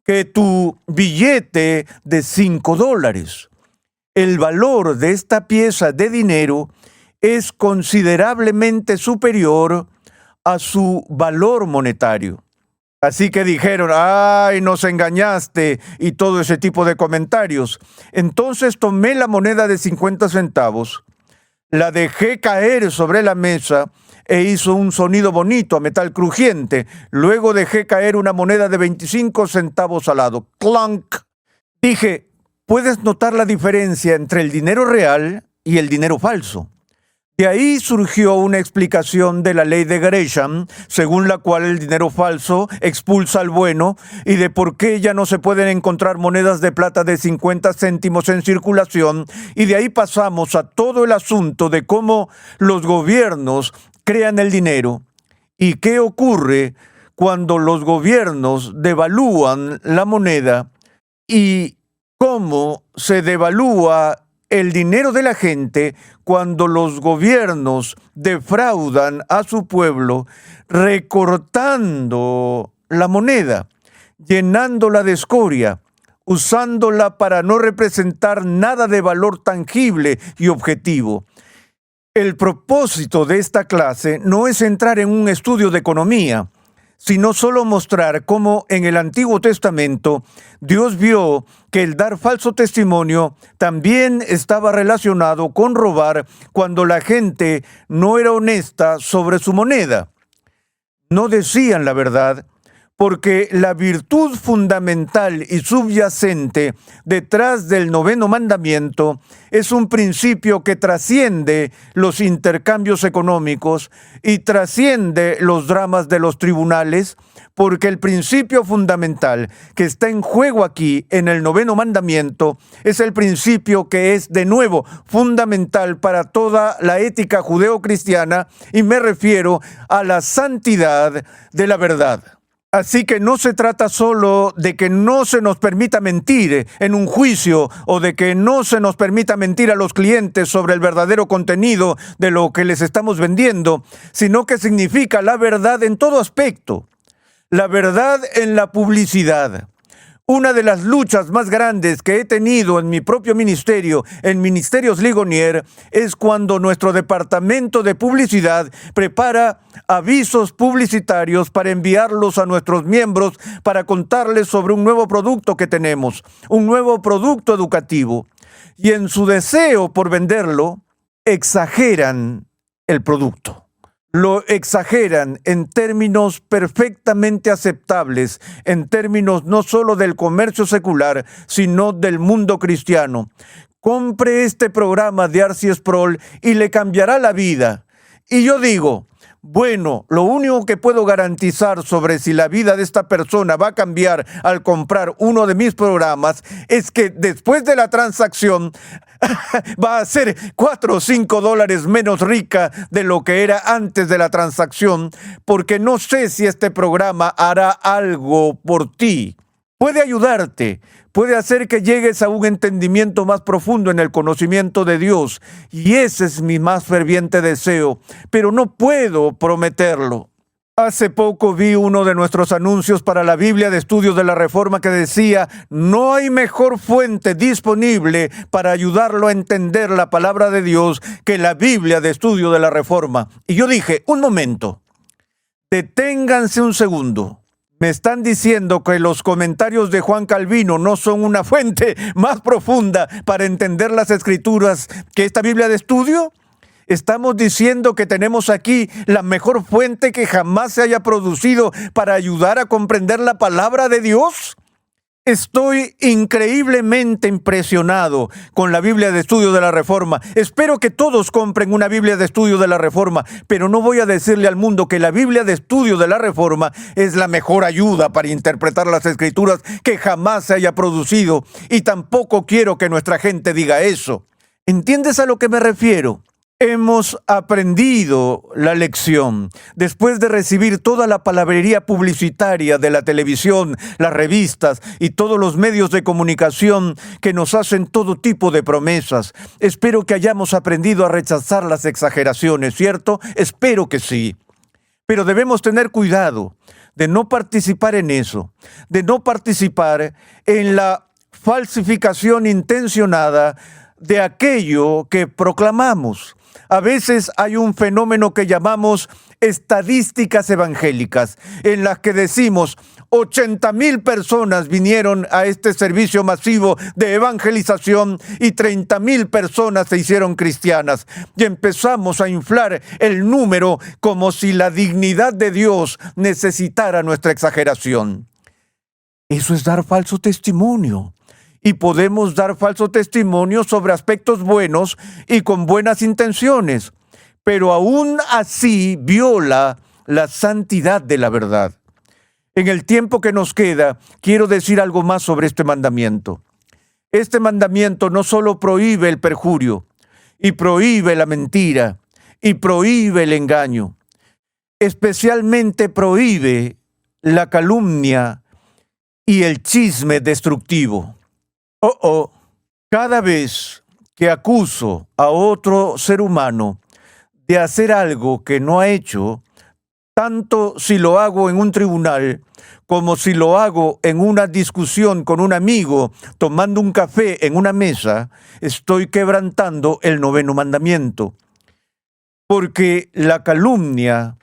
que tu billete de $5. El valor de esta pieza de dinero es considerablemente superior a su valor monetario. Así que dijeron, ¡ay, nos engañaste! Y todo ese tipo de comentarios. Entonces tomé la moneda de 50 centavos, la dejé caer sobre la mesa e hizo un sonido bonito a metal crujiente. Luego dejé caer una moneda de 25 centavos al lado. ¡Clunk! Dije, ¿puedes notar la diferencia entre el dinero real y el dinero falso. De ahí surgió una explicación de la ley de Gresham, según la cual el dinero falso expulsa al bueno, y de por qué ya no se pueden encontrar monedas de plata de 50 céntimos en circulación, y de ahí pasamos a todo el asunto de cómo los gobiernos crean el dinero y qué ocurre cuando los gobiernos devalúan la moneda y cómo se devalúa el dinero de la gente cuando los gobiernos defraudan a su pueblo recortando la moneda, llenándola de escoria, usándola para no representar nada de valor tangible y objetivo. El propósito de esta clase no es entrar en un estudio de economía, sino solo mostrar cómo en el Antiguo Testamento Dios vio que el dar falso testimonio también estaba relacionado con robar cuando la gente no era honesta sobre su moneda. No decían la verdad, porque la virtud fundamental y subyacente detrás del 9º mandamiento es un principio que trasciende los intercambios económicos y trasciende los dramas de los tribunales, porque el principio fundamental que está en juego aquí en el 9º mandamiento es el principio que es de nuevo fundamental para toda la ética judeocristiana, y me refiero a la santidad de la verdad. Así que no se trata solo de que no se nos permita mentir en un juicio o de que no se nos permita mentir a los clientes sobre el verdadero contenido de lo que les estamos vendiendo, sino que significa la verdad en todo aspecto. La verdad en la publicidad. Una de las luchas más grandes que he tenido en mi propio ministerio, en Ministerios Ligonier, es cuando nuestro departamento de publicidad prepara avisos publicitarios para enviarlos a nuestros miembros para contarles sobre un nuevo producto que tenemos, un nuevo producto educativo. Y en su deseo por venderlo, exageran el producto. Lo exageran en términos perfectamente aceptables, en términos no solo del comercio secular, sino del mundo cristiano. Compre este programa de R.C. Sproul y le cambiará la vida. Y yo digo, bueno, lo único que puedo garantizar sobre si la vida de esta persona va a cambiar al comprar uno de mis programas es que después de la transacción va a ser $4 o $5 menos rica de lo que era antes de la transacción, porque no sé si este programa hará algo por ti. Puede ayudarte, puede hacer que llegues a un entendimiento más profundo en el conocimiento de Dios, y ese es mi más ferviente deseo, pero no puedo prometerlo. Hace poco vi uno de nuestros anuncios para la Biblia de Estudios de la Reforma que decía: no hay mejor fuente disponible para ayudarlo a entender la palabra de Dios que la Biblia de Estudio de la Reforma. Y yo dije, un momento, deténganse un segundo. ¿Me están diciendo que los comentarios de Juan Calvino no son una fuente más profunda para entender las Escrituras que esta Biblia de estudio? ¿Estamos diciendo que tenemos aquí la mejor fuente que jamás se haya producido para ayudar a comprender la palabra de Dios? Estoy increíblemente impresionado con la Biblia de Estudio de la Reforma. Espero que todos compren una Biblia de Estudio de la Reforma, pero no voy a decirle al mundo que la Biblia de Estudio de la Reforma es la mejor ayuda para interpretar las Escrituras que jamás se haya producido, y tampoco quiero que nuestra gente diga eso. ¿Entiendes a lo que me refiero? Hemos aprendido la lección. Después de recibir toda la palabrería publicitaria de la televisión, las revistas y todos los medios de comunicación que nos hacen todo tipo de promesas, espero que hayamos aprendido a rechazar las exageraciones, ¿cierto? Espero que sí. Pero debemos tener cuidado de no participar en eso, de no participar en la falsificación intencionada de aquello que proclamamos. A veces hay un fenómeno que llamamos estadísticas evangélicas, en las que decimos 80,000 personas vinieron a este servicio masivo de evangelización y 30,000 personas se hicieron cristianas. Y empezamos a inflar el número como si la dignidad de Dios necesitara nuestra exageración. Eso es dar falso testimonio. y podemos dar falso testimonio sobre aspectos buenos y con buenas intenciones, pero aún así viola la santidad de la verdad. En el tiempo que nos queda, quiero decir algo más sobre este mandamiento. Este mandamiento no solo prohíbe el perjurio, y prohíbe la mentira, y prohíbe el engaño. Especialmente prohíbe la calumnia y el chisme destructivo. Cada vez que acuso a otro ser humano de hacer algo que no ha hecho, tanto si lo hago en un tribunal como si lo hago en una discusión con un amigo tomando un café en una mesa, estoy quebrantando el 9º mandamiento. Porque la calumnia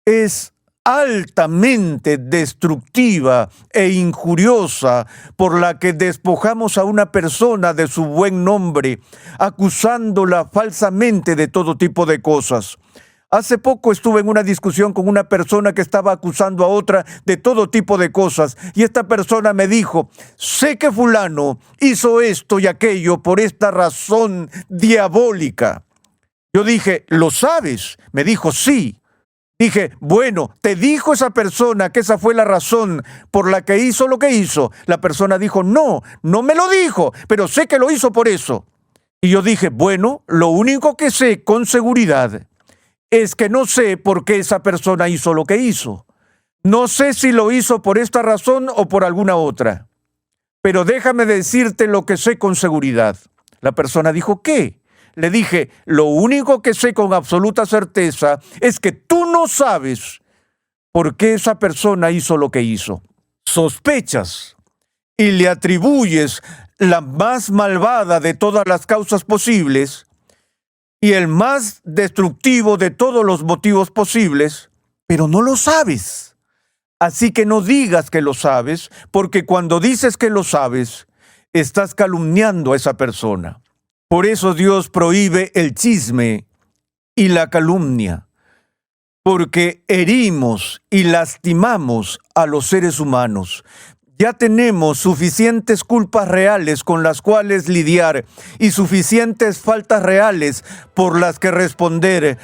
es altamente destructiva e injuriosa, por la que despojamos a una persona de su buen nombre, acusándola falsamente de todo tipo de cosas. Hace poco estuve en una discusión con una persona que estaba acusando a otra de todo tipo de cosas, y esta persona me dijo: sé que fulano hizo esto y aquello por esta razón diabólica. Yo dije: ¿lo sabes? Me dijo: sí. Dije: bueno, ¿te dijo esa persona que esa fue la razón por la que hizo lo que hizo? La persona dijo: no, no me lo dijo, pero sé que lo hizo por eso. Y yo dije: bueno, lo único que sé con seguridad es que no sé por qué esa persona hizo lo que hizo. No sé si lo hizo por esta razón o por alguna otra. Pero déjame decirte lo que sé con seguridad. La persona dijo: ¿qué? Le dije: lo único que sé con absoluta certeza es que tú no sabes por qué esa persona hizo lo que hizo. Sospechas y le atribuyes la más malvada de todas las causas posibles y el más destructivo de todos los motivos posibles, pero no lo sabes. Así que no digas que lo sabes, porque cuando dices que lo sabes, estás calumniando a esa persona. Por eso Dios prohíbe el chisme y la calumnia, porque herimos y lastimamos a los seres humanos. Ya tenemos suficientes culpas reales con las cuales lidiar y suficientes faltas reales por las que responder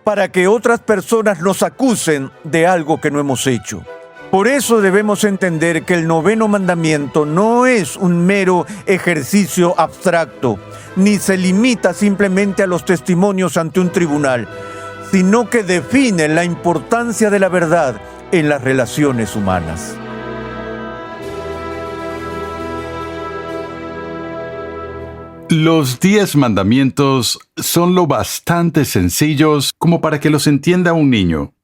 para que otras personas nos acusen de algo que no hemos hecho. Por eso debemos entender que el 9º mandamiento no es un mero ejercicio abstracto, ni se limita simplemente a los testimonios ante un tribunal, sino que define la importancia de la verdad en las relaciones humanas. Los 10 mandamientos son lo bastante sencillos como para que los entienda un niño.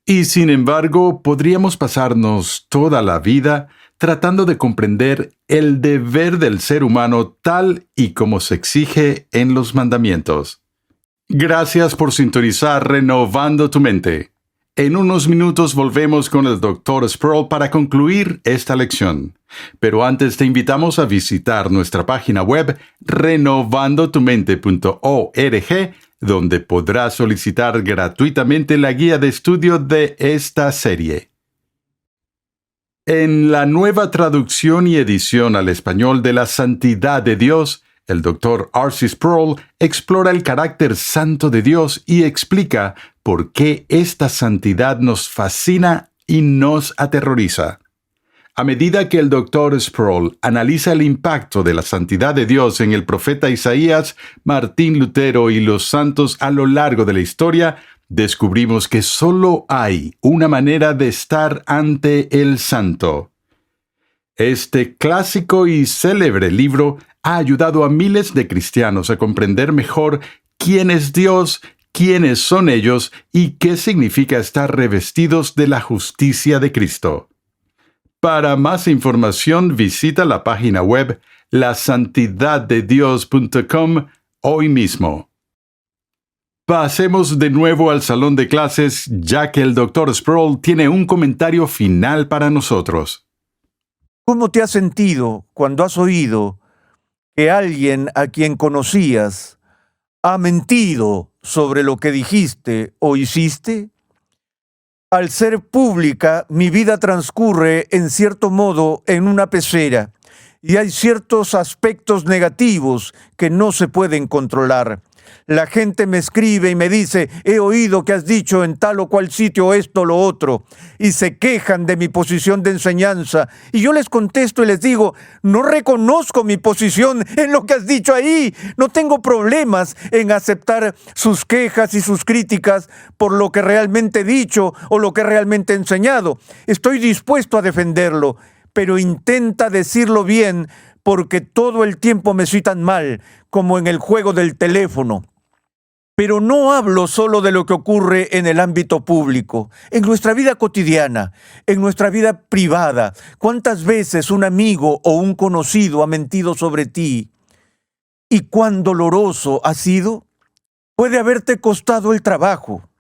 Y sin embargo, podríamos pasarnos toda la vida tratando de comprender el deber del ser humano tal y como se exige en los mandamientos. Gracias por sintonizar Renovando tu Mente. En unos minutos volvemos con el Dr. Sproul para concluir esta lección. Pero antes te invitamos a visitar nuestra página web renovandotumente.org, donde podrás solicitar gratuitamente la guía de estudio de esta serie. En la nueva traducción y edición al español de La Santidad de Dios, el Dr. R.C. Sproul explora el carácter santo de Dios y explica por qué esta santidad nos fascina y nos aterroriza. A medida que el Dr. Sproul analiza el impacto de la santidad de Dios en el profeta Isaías, Martín Lutero y los santos a lo largo de la historia, descubrimos que solo hay una manera de estar ante el santo. Este clásico y célebre libro ha ayudado a miles de cristianos a comprender mejor quién es Dios, quiénes son ellos y qué significa estar revestidos de la justicia de Cristo. Para más información, visita la página web lasantidaddedios.com hoy mismo. Pasemos de nuevo al salón de clases, ya que el Dr. Sproul tiene un comentario final para nosotros. ¿Cómo te has sentido cuando has oído que alguien a quien conocías ha mentido sobre lo que dijiste o hiciste? Al ser pública, mi vida transcurre en cierto modo en una pecera, y hay ciertos aspectos negativos que no se pueden controlar. La gente me escribe y me dice: he oído que has dicho en tal o cual sitio esto o lo otro, y se quejan de mi posición de enseñanza. Y yo les contesto y les digo: no reconozco mi posición en lo que has dicho ahí. No tengo problemas en aceptar sus quejas y sus críticas por lo que realmente he dicho o lo que realmente he enseñado. Estoy dispuesto a defenderlo, pero intenta decirlo bien, porque todo el tiempo me citan mal, como en el juego del teléfono. Pero no hablo solo de lo que ocurre en el ámbito público, en nuestra vida cotidiana, en nuestra vida privada. ¿Cuántas veces un amigo o un conocido ha mentido sobre ti? ¿Y cuán doloroso ha sido? Puede haberte costado el trabajo,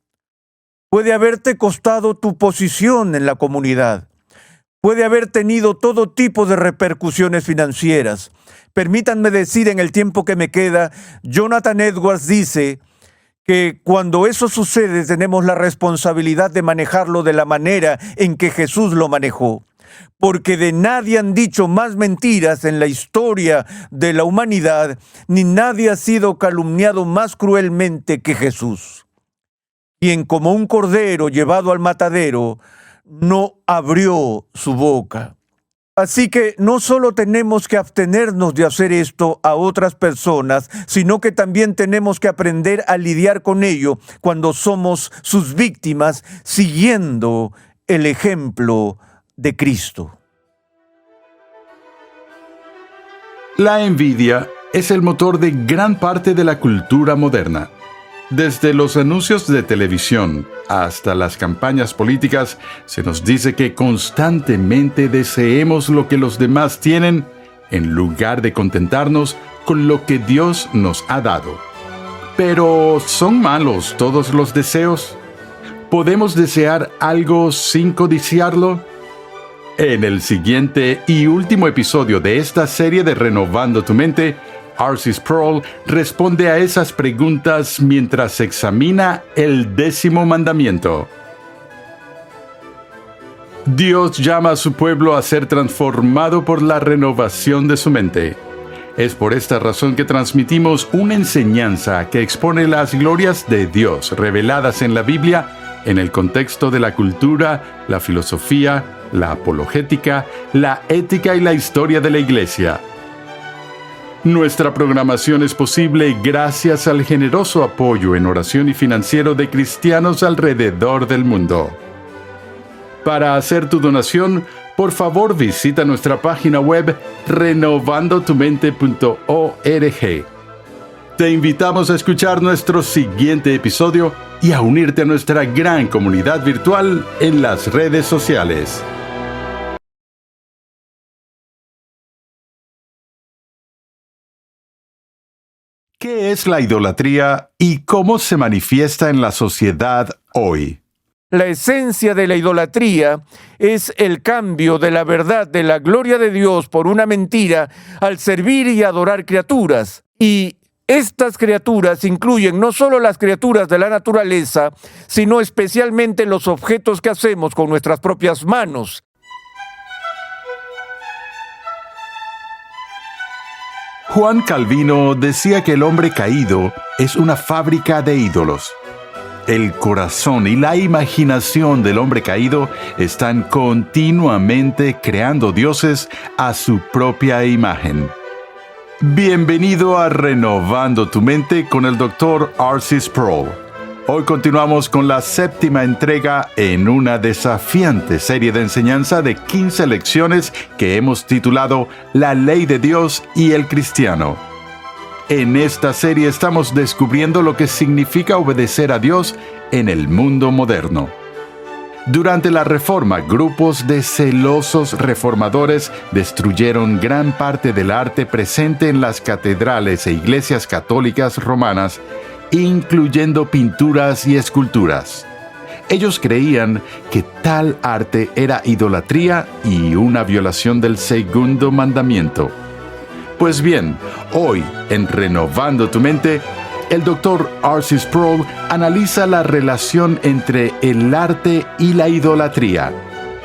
puede haberte costado tu posición en la comunidad, puede haber tenido todo tipo de repercusiones financieras. Permítanme decir, en el tiempo que me queda, Jonathan Edwards dice que cuando eso sucede tenemos la responsabilidad de manejarlo de la manera en que Jesús lo manejó. Porque de nadie han dicho más mentiras en la historia de la humanidad, ni nadie ha sido calumniado más cruelmente que Jesús, quien como un cordero llevado al matadero no abrió su boca. Así que no solo tenemos que abstenernos de hacer esto a otras personas, sino que también tenemos que aprender a lidiar con ello cuando somos sus víctimas, siguiendo el ejemplo de Cristo. La envidia es el motor de gran parte de la cultura moderna. Desde los anuncios de televisión hasta las campañas políticas, se nos dice que constantemente deseemos lo que los demás tienen en lugar de contentarnos con lo que Dios nos ha dado. Pero, ¿son malos todos los deseos? ¿Podemos desear algo sin codiciarlo? En el siguiente y último episodio de esta serie de Renovando tu Mente, R.C. Sproul responde a esas preguntas mientras examina el 10º mandamiento. Dios llama a su pueblo a ser transformado por la renovación de su mente. Es por esta razón que transmitimos una enseñanza que expone las glorias de Dios reveladas en la Biblia en el contexto de la cultura, la filosofía, la apologética, la ética y la historia de la Iglesia. Nuestra programación es posible gracias al generoso apoyo en oración y financiero de cristianos alrededor del mundo. Para hacer tu donación, por favor visita nuestra página web renovandotumente.org. Te invitamos a escuchar nuestro siguiente episodio y a unirte a nuestra gran comunidad virtual en las redes sociales. ¿Qué es la idolatría y cómo se manifiesta en la sociedad hoy? La esencia de la idolatría es el cambio de la verdad de la gloria de Dios por una mentira al servir y adorar criaturas. Y estas criaturas incluyen no solo las criaturas de la naturaleza, sino especialmente los objetos que hacemos con nuestras propias manos. Juan Calvino decía que el hombre caído es una fábrica de ídolos. El corazón y la imaginación del hombre caído están continuamente creando dioses a su propia imagen. Bienvenido a Renovando tu Mente con el Dr. R.C. Sproul. Hoy continuamos con la 7ª entrega en una desafiante serie de enseñanza de 15 lecciones que hemos titulado La Ley de Dios y el Cristiano. En esta serie estamos descubriendo lo que significa obedecer a Dios en el mundo moderno. Durante la Reforma, grupos de celosos reformadores destruyeron gran parte del arte presente en las catedrales e iglesias católicas romanas, incluyendo pinturas y esculturas. Ellos creían que tal arte era idolatría y una violación del 2º mandamiento. Pues bien, hoy, en Renovando tu Mente, el Dr. R.C. Sproul analiza la relación entre el arte y la idolatría.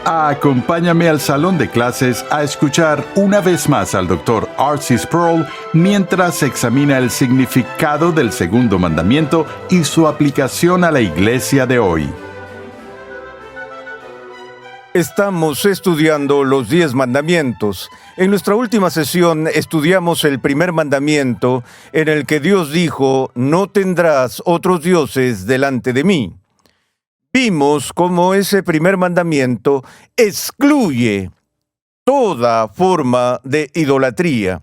Acompáñame al salón de clases a escuchar una vez más al Dr. R.C. Sproul mientras examina el significado del segundo mandamiento y su aplicación a la iglesia de hoy. Estamos estudiando los 10 mandamientos. En nuestra última sesión estudiamos el primer mandamiento en el que Dios dijo: no tendrás otros dioses delante de mí. Vimos cómo ese primer mandamiento excluye toda forma de idolatría.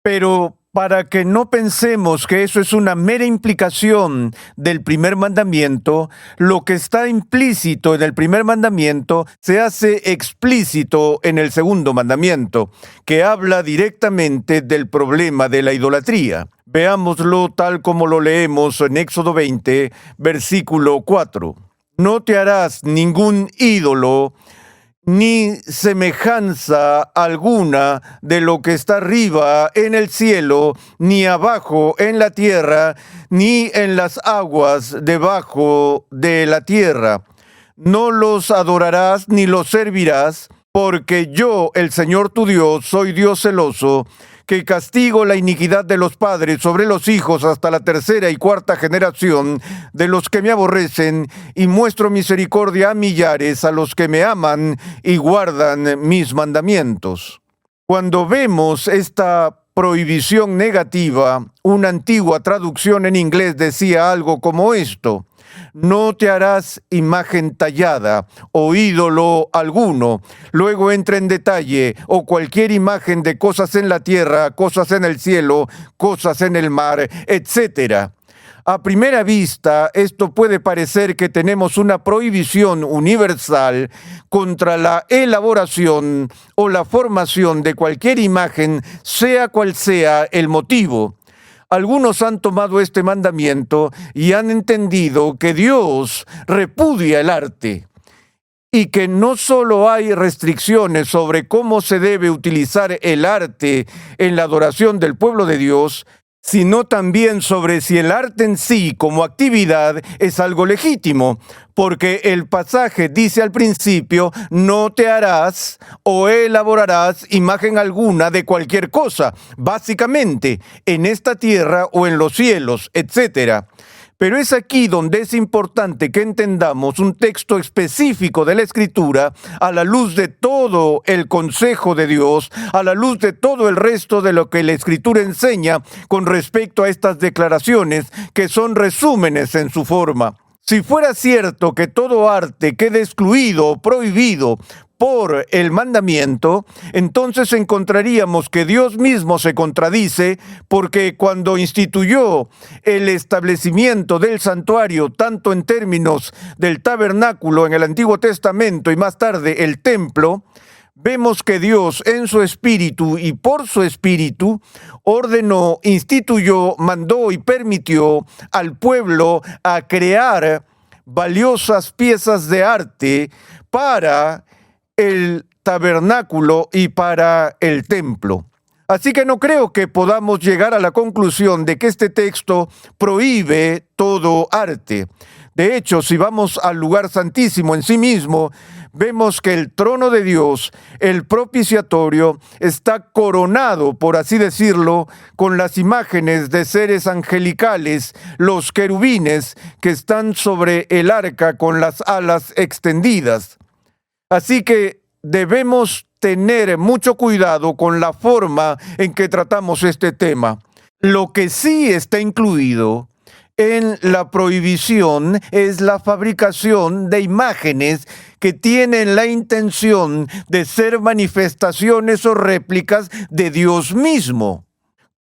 Pero para que no pensemos que eso es una mera implicación del primer mandamiento, lo que está implícito en el primer mandamiento se hace explícito en el segundo mandamiento, que habla directamente del problema de la idolatría. Veámoslo tal como lo leemos en Éxodo 20, versículo 4. No te harás ningún ídolo, ni semejanza alguna de lo que está arriba en el cielo, ni abajo en la tierra, ni en las aguas debajo de la tierra. No los adorarás ni los servirás, porque yo, el Señor tu Dios, soy Dios celoso, que castigo la iniquidad de los padres sobre los hijos hasta la tercera y cuarta generación de los que me aborrecen, y muestro misericordia a millares a los que me aman y guardan mis mandamientos. Cuando vemos esta prohibición negativa, una antigua traducción en inglés decía algo como esto: no te harás imagen tallada o ídolo alguno. Luego entra en detalle: o cualquier imagen de cosas en la tierra, cosas en el cielo, cosas en el mar, etc. A primera vista, esto puede parecer que tenemos una prohibición universal contra la elaboración o la formación de cualquier imagen, sea cual sea el motivo. Algunos han tomado este mandamiento y han entendido que Dios repudia el arte y que no solo hay restricciones sobre cómo se debe utilizar el arte en la adoración del pueblo de Dios, sino también sobre si el arte en sí como actividad es algo legítimo, porque el pasaje dice al principio: no te harás o elaborarás imagen alguna de cualquier cosa, básicamente en esta tierra o en los cielos, etc. Pero es aquí donde es importante que entendamos un texto específico de la Escritura a la luz de todo el consejo de Dios, a la luz de todo el resto de lo que la Escritura enseña con respecto a estas declaraciones, que son resúmenes en su forma. Si fuera cierto que todo arte quede excluido o prohibido por el mandamiento, entonces encontraríamos que Dios mismo se contradice, porque cuando instituyó el establecimiento del santuario, tanto en términos del tabernáculo en el Antiguo Testamento y más tarde el templo, vemos que Dios en su espíritu y por su espíritu ordenó, instituyó, mandó y permitió al pueblo a crear valiosas piezas de arte para el tabernáculo y para el templo. Así que no creo que podamos llegar a la conclusión de que este texto prohíbe todo arte. De hecho, si vamos al lugar santísimo en sí mismo, vemos que el trono de Dios, el propiciatorio, está coronado, por así decirlo, con las imágenes de seres angelicales, los querubines que están sobre el arca con las alas extendidas. Así que debemos tener mucho cuidado con la forma en que tratamos este tema. Lo que sí está incluido en la prohibición es la fabricación de imágenes que tienen la intención de ser manifestaciones o réplicas de Dios mismo,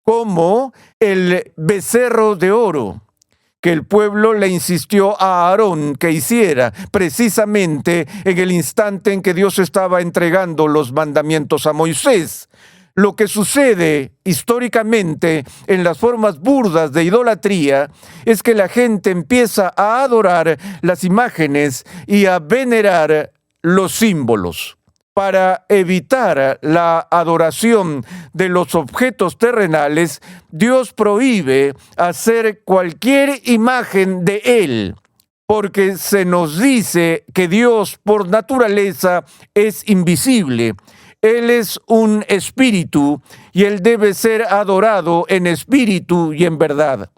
como el becerro de oro, que el pueblo le insistió a Aarón que hiciera precisamente en el instante en que Dios estaba entregando los mandamientos a Moisés. Lo que sucede históricamente en las formas burdas de idolatría es que la gente empieza a adorar las imágenes y a venerar los símbolos. Para evitar la adoración de los objetos terrenales, Dios prohíbe hacer cualquier imagen de Él. porque se nos dice que Dios por naturaleza es invisible. Él es un espíritu y Él debe ser adorado en espíritu y en verdad.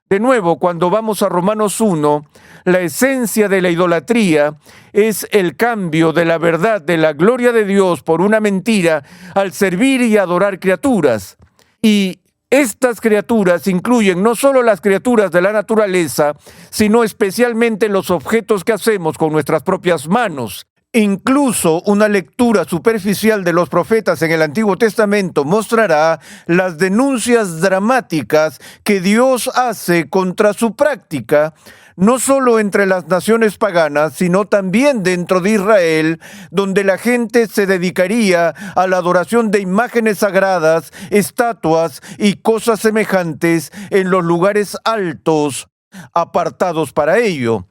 De nuevo, cuando vamos a Romanos 1, la esencia de la idolatría es el cambio de la verdad de la gloria de Dios por una mentira al servir y adorar criaturas. Y estas criaturas incluyen no solo las criaturas de la naturaleza, sino especialmente los objetos que hacemos con nuestras propias manos. Incluso una lectura superficial de los profetas en el Antiguo Testamento mostrará las denuncias dramáticas que Dios hace contra su práctica, no solo entre las naciones paganas, sino también dentro de Israel, donde la gente se dedicaría a la adoración de imágenes sagradas, estatuas y cosas semejantes en los lugares altos apartados para ello.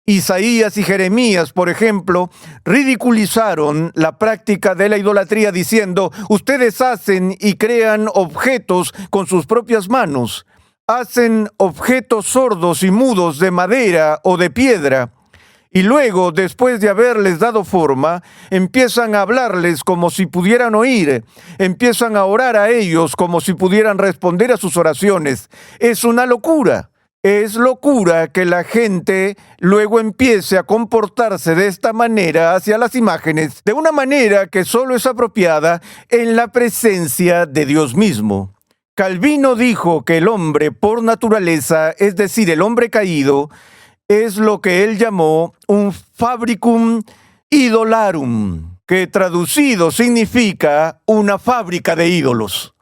Isaías y Jeremías, por ejemplo, ridiculizaron la práctica de la idolatría diciendo: ustedes hacen y crean objetos con sus propias manos. Hacen objetos sordos y mudos de madera o de piedra. Y luego, después de haberles dado forma, empiezan a hablarles como si pudieran oír. Empiezan a orar a ellos como si pudieran responder a sus oraciones. Es una locura. Es locura que la gente luego empiece a comportarse de esta manera hacia las imágenes, de una manera que solo es apropiada en la presencia de Dios mismo. Calvino dijo que el hombre por naturaleza, es decir, el hombre caído, es lo que él llamó un fabricum idolarum, que traducido significa una fábrica de ídolos.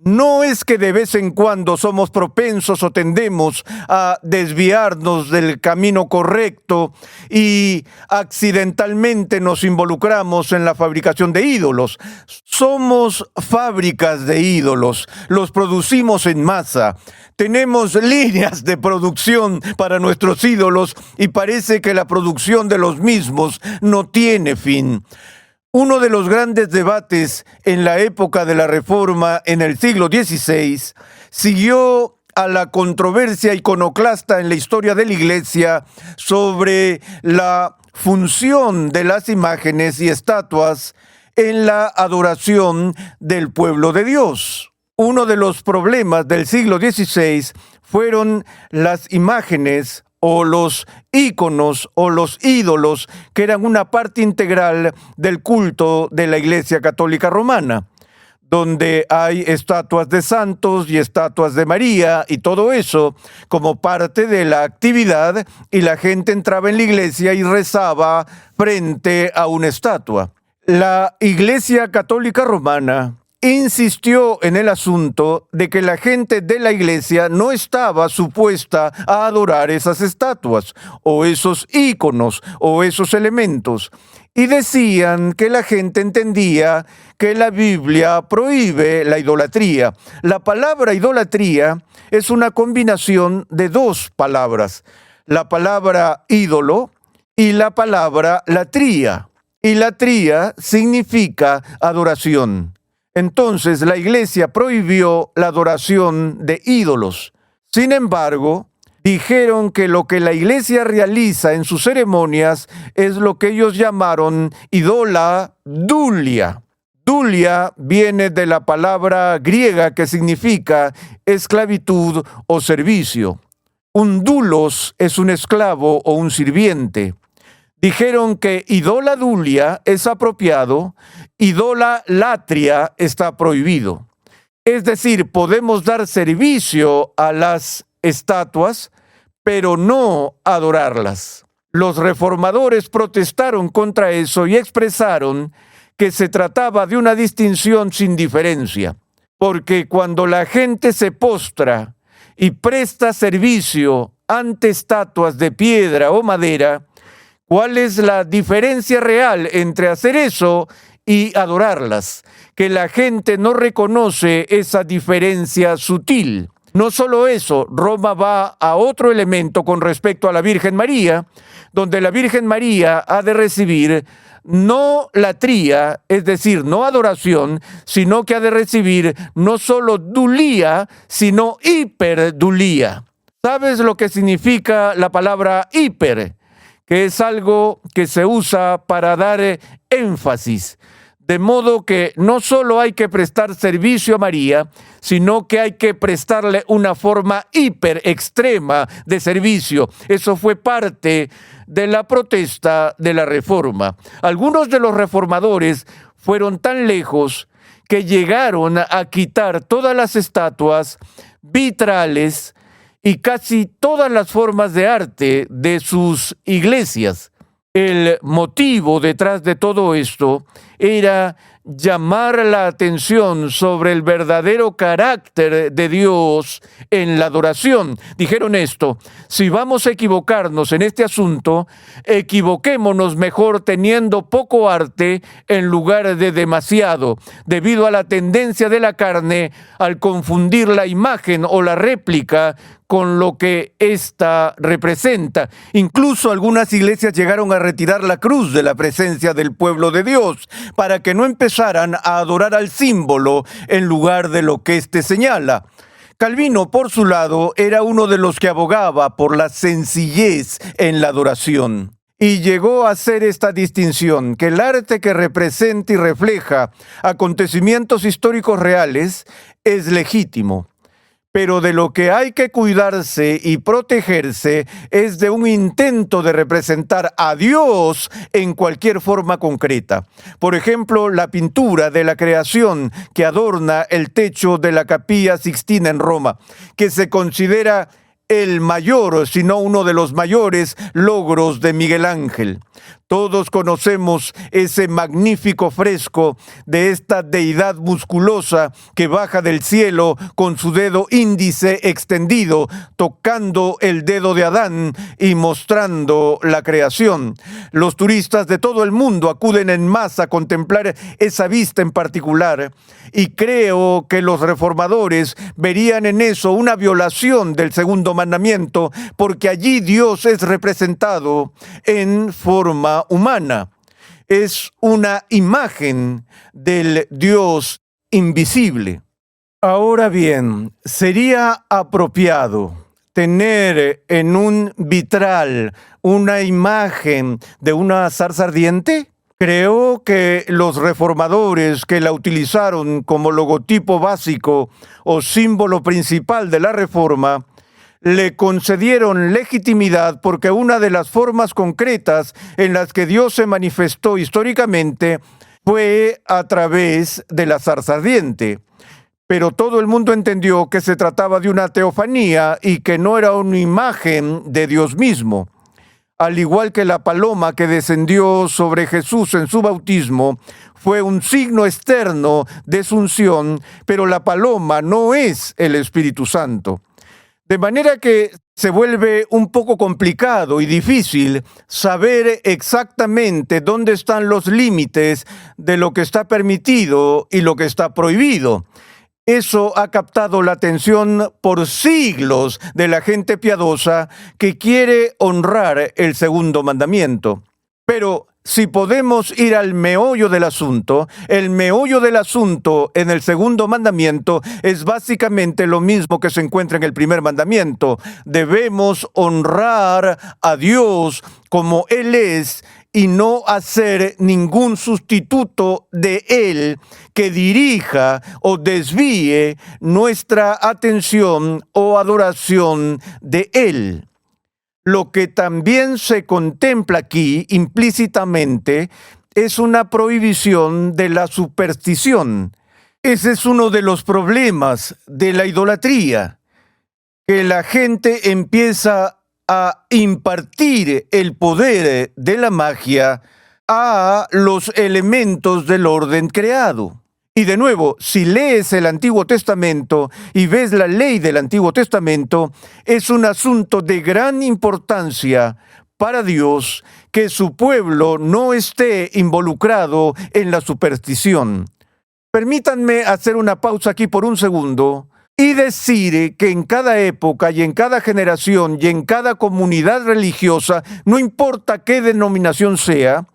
No es que de vez en cuando somos propensos o tendemos a desviarnos del camino correcto y accidentalmente nos involucramos en la fabricación de ídolos. Somos fábricas de ídolos, los producimos en masa. Tenemos líneas de producción para nuestros ídolos y parece que la producción de los mismos no tiene fin. Uno de los grandes debates en la época de la Reforma en el siglo XVI siguió a la controversia iconoclasta en la historia de la Iglesia sobre la función de las imágenes y estatuas en la adoración del pueblo de Dios. Uno de los problemas del siglo XVI fueron las imágenes o los íconos o los ídolos que eran una parte integral del culto de la Iglesia Católica Romana, donde hay estatuas de santos y estatuas de María y todo eso como parte de la actividad, y la gente entraba en la iglesia y rezaba frente a una estatua. La Iglesia Católica Romana insistió en el asunto de que la gente de la iglesia no estaba supuesta a adorar esas estatuas o esos íconos o esos elementos, y decían que la gente entendía que la Biblia prohíbe la idolatría. La palabra idolatría es una combinación de dos palabras, la palabra ídolo y la palabra latría, y latría significa adoración. Entonces, la iglesia prohibió la adoración de ídolos. Sin embargo, dijeron que lo que la iglesia realiza en sus ceremonias es lo que ellos llamaron idoladulia. Dulia viene de la palabra griega que significa esclavitud o servicio. Un doulos es un esclavo o un sirviente. Dijeron que idoladulia es apropiado, idolatría está prohibido. Es decir, podemos dar servicio a las estatuas, pero no adorarlas. Los reformadores protestaron contra eso y expresaron que se trataba de una distinción sin diferencia, porque cuando la gente se postra y presta servicio ante estatuas de piedra o madera, ¿cuál es la diferencia real entre hacer eso y adorarlas? Que la gente no reconoce esa diferencia sutil. No solo eso, Roma va a otro elemento con respecto a la Virgen María, donde la Virgen María ha de recibir no latría, es decir, no adoración, sino que ha de recibir no solo dulía, sino hiperdulía. ¿Sabes lo que significa la palabra hiper? Que es algo que se usa para dar énfasis. De modo que no solo hay que prestar servicio a María, sino que hay que prestarle una forma hiper extrema de servicio. Eso fue parte de la protesta de la Reforma. Algunos de los reformadores fueron tan lejos que llegaron a quitar todas las estatuas, vitrales y casi todas las formas de arte de sus iglesias. El motivo detrás de todo esto era llamar la atención sobre el verdadero carácter de Dios en la adoración. Dijeron esto: si vamos a equivocarnos en este asunto, equivoquémonos mejor teniendo poco arte en lugar de demasiado, debido a la tendencia de la carne al confundir la imagen o la réplica con lo que ésta representa. Incluso algunas iglesias llegaron a retirar la cruz de la presencia del pueblo de Dios para que no empezaran a adorar al símbolo en lugar de lo que éste señala. Calvino, por su lado, era uno de los que abogaba por la sencillez en la adoración. Y llegó a hacer esta distinción, que el arte que representa y refleja acontecimientos históricos reales es legítimo. Pero de lo que hay que cuidarse y protegerse es de un intento de representar a Dios en cualquier forma concreta. Por ejemplo, la pintura de la creación que adorna el techo de la Capilla Sixtina en Roma, que se considera el mayor, si no uno de los mayores logros de Miguel Ángel. Todos conocemos ese magnífico fresco de esta deidad musculosa que baja del cielo con su dedo índice extendido, tocando el dedo de Adán y mostrando la creación. Los turistas de todo el mundo acuden en masa a contemplar esa vista en particular, y creo que los reformadores verían en eso una violación del segundo mandamiento, porque allí Dios es representado en forma humana. Es una imagen del Dios invisible. Ahora bien, ¿sería apropiado tener en un vitral una imagen de una zarza ardiente? Creo que los reformadores que la utilizaron como logotipo básico o símbolo principal de la Reforma le concedieron legitimidad porque una de las formas concretas en las que Dios se manifestó históricamente fue a través de la zarza ardiente. Pero todo el mundo entendió que se trataba de una teofanía y que no era una imagen de Dios mismo. Al igual que la paloma que descendió sobre Jesús en su bautismo, fue un signo externo de su unción, pero la paloma no es el Espíritu Santo. De manera que se vuelve un poco complicado y difícil saber exactamente dónde están los límites de lo que está permitido y lo que está prohibido. Eso ha captado la atención por siglos de la gente piadosa que quiere honrar el segundo mandamiento. Pero si podemos ir al meollo del asunto, el meollo del asunto en el segundo mandamiento es básicamente lo mismo que se encuentra en el primer mandamiento. Debemos honrar a Dios como Él es y no hacer ningún sustituto de Él que dirija o desvíe nuestra atención o adoración de Él. Lo que también se contempla aquí implícitamente es una prohibición de la superstición. Ese es uno de los problemas de la idolatría, que la gente empieza a impartir el poder de la magia a los elementos del orden creado. Y de nuevo, si lees el Antiguo Testamento y ves la ley del Antiguo Testamento, es un asunto de gran importancia para Dios que su pueblo no esté involucrado en la superstición. Permítanme hacer una pausa aquí por un segundo y decir que en cada época y en cada generación y en cada comunidad religiosa, no importa qué denominación sea,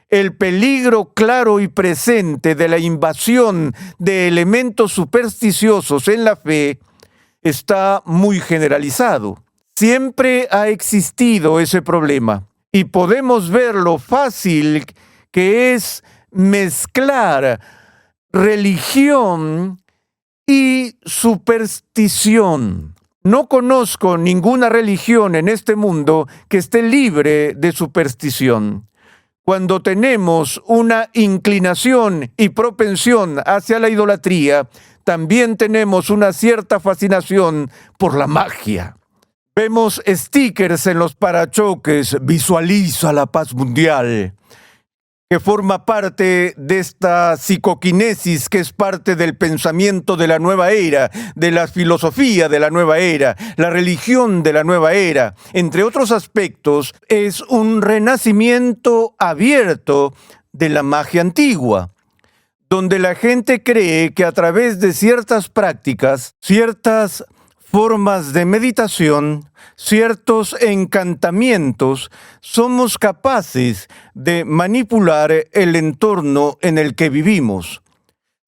el peligro claro y presente de la invasión de elementos supersticiosos en la fe está muy generalizado. Siempre ha existido ese problema y podemos ver lo fácil que es mezclar religión y superstición. No conozco ninguna religión en este mundo que esté libre de superstición. Cuando tenemos una inclinación y propensión hacia la idolatría, también tenemos una cierta fascinación por la magia. Vemos stickers en los parachoques, visualiza la paz mundial, que forma parte de esta psicoquinesis que es parte del pensamiento de la nueva era, de la filosofía de la nueva era, la religión de la nueva era. Entre otros aspectos, es un renacimiento abierto de la magia antigua, donde la gente cree que a través de ciertas prácticas, ciertas formas de meditación, ciertos encantamientos, somos capaces de manipular el entorno en el que vivimos.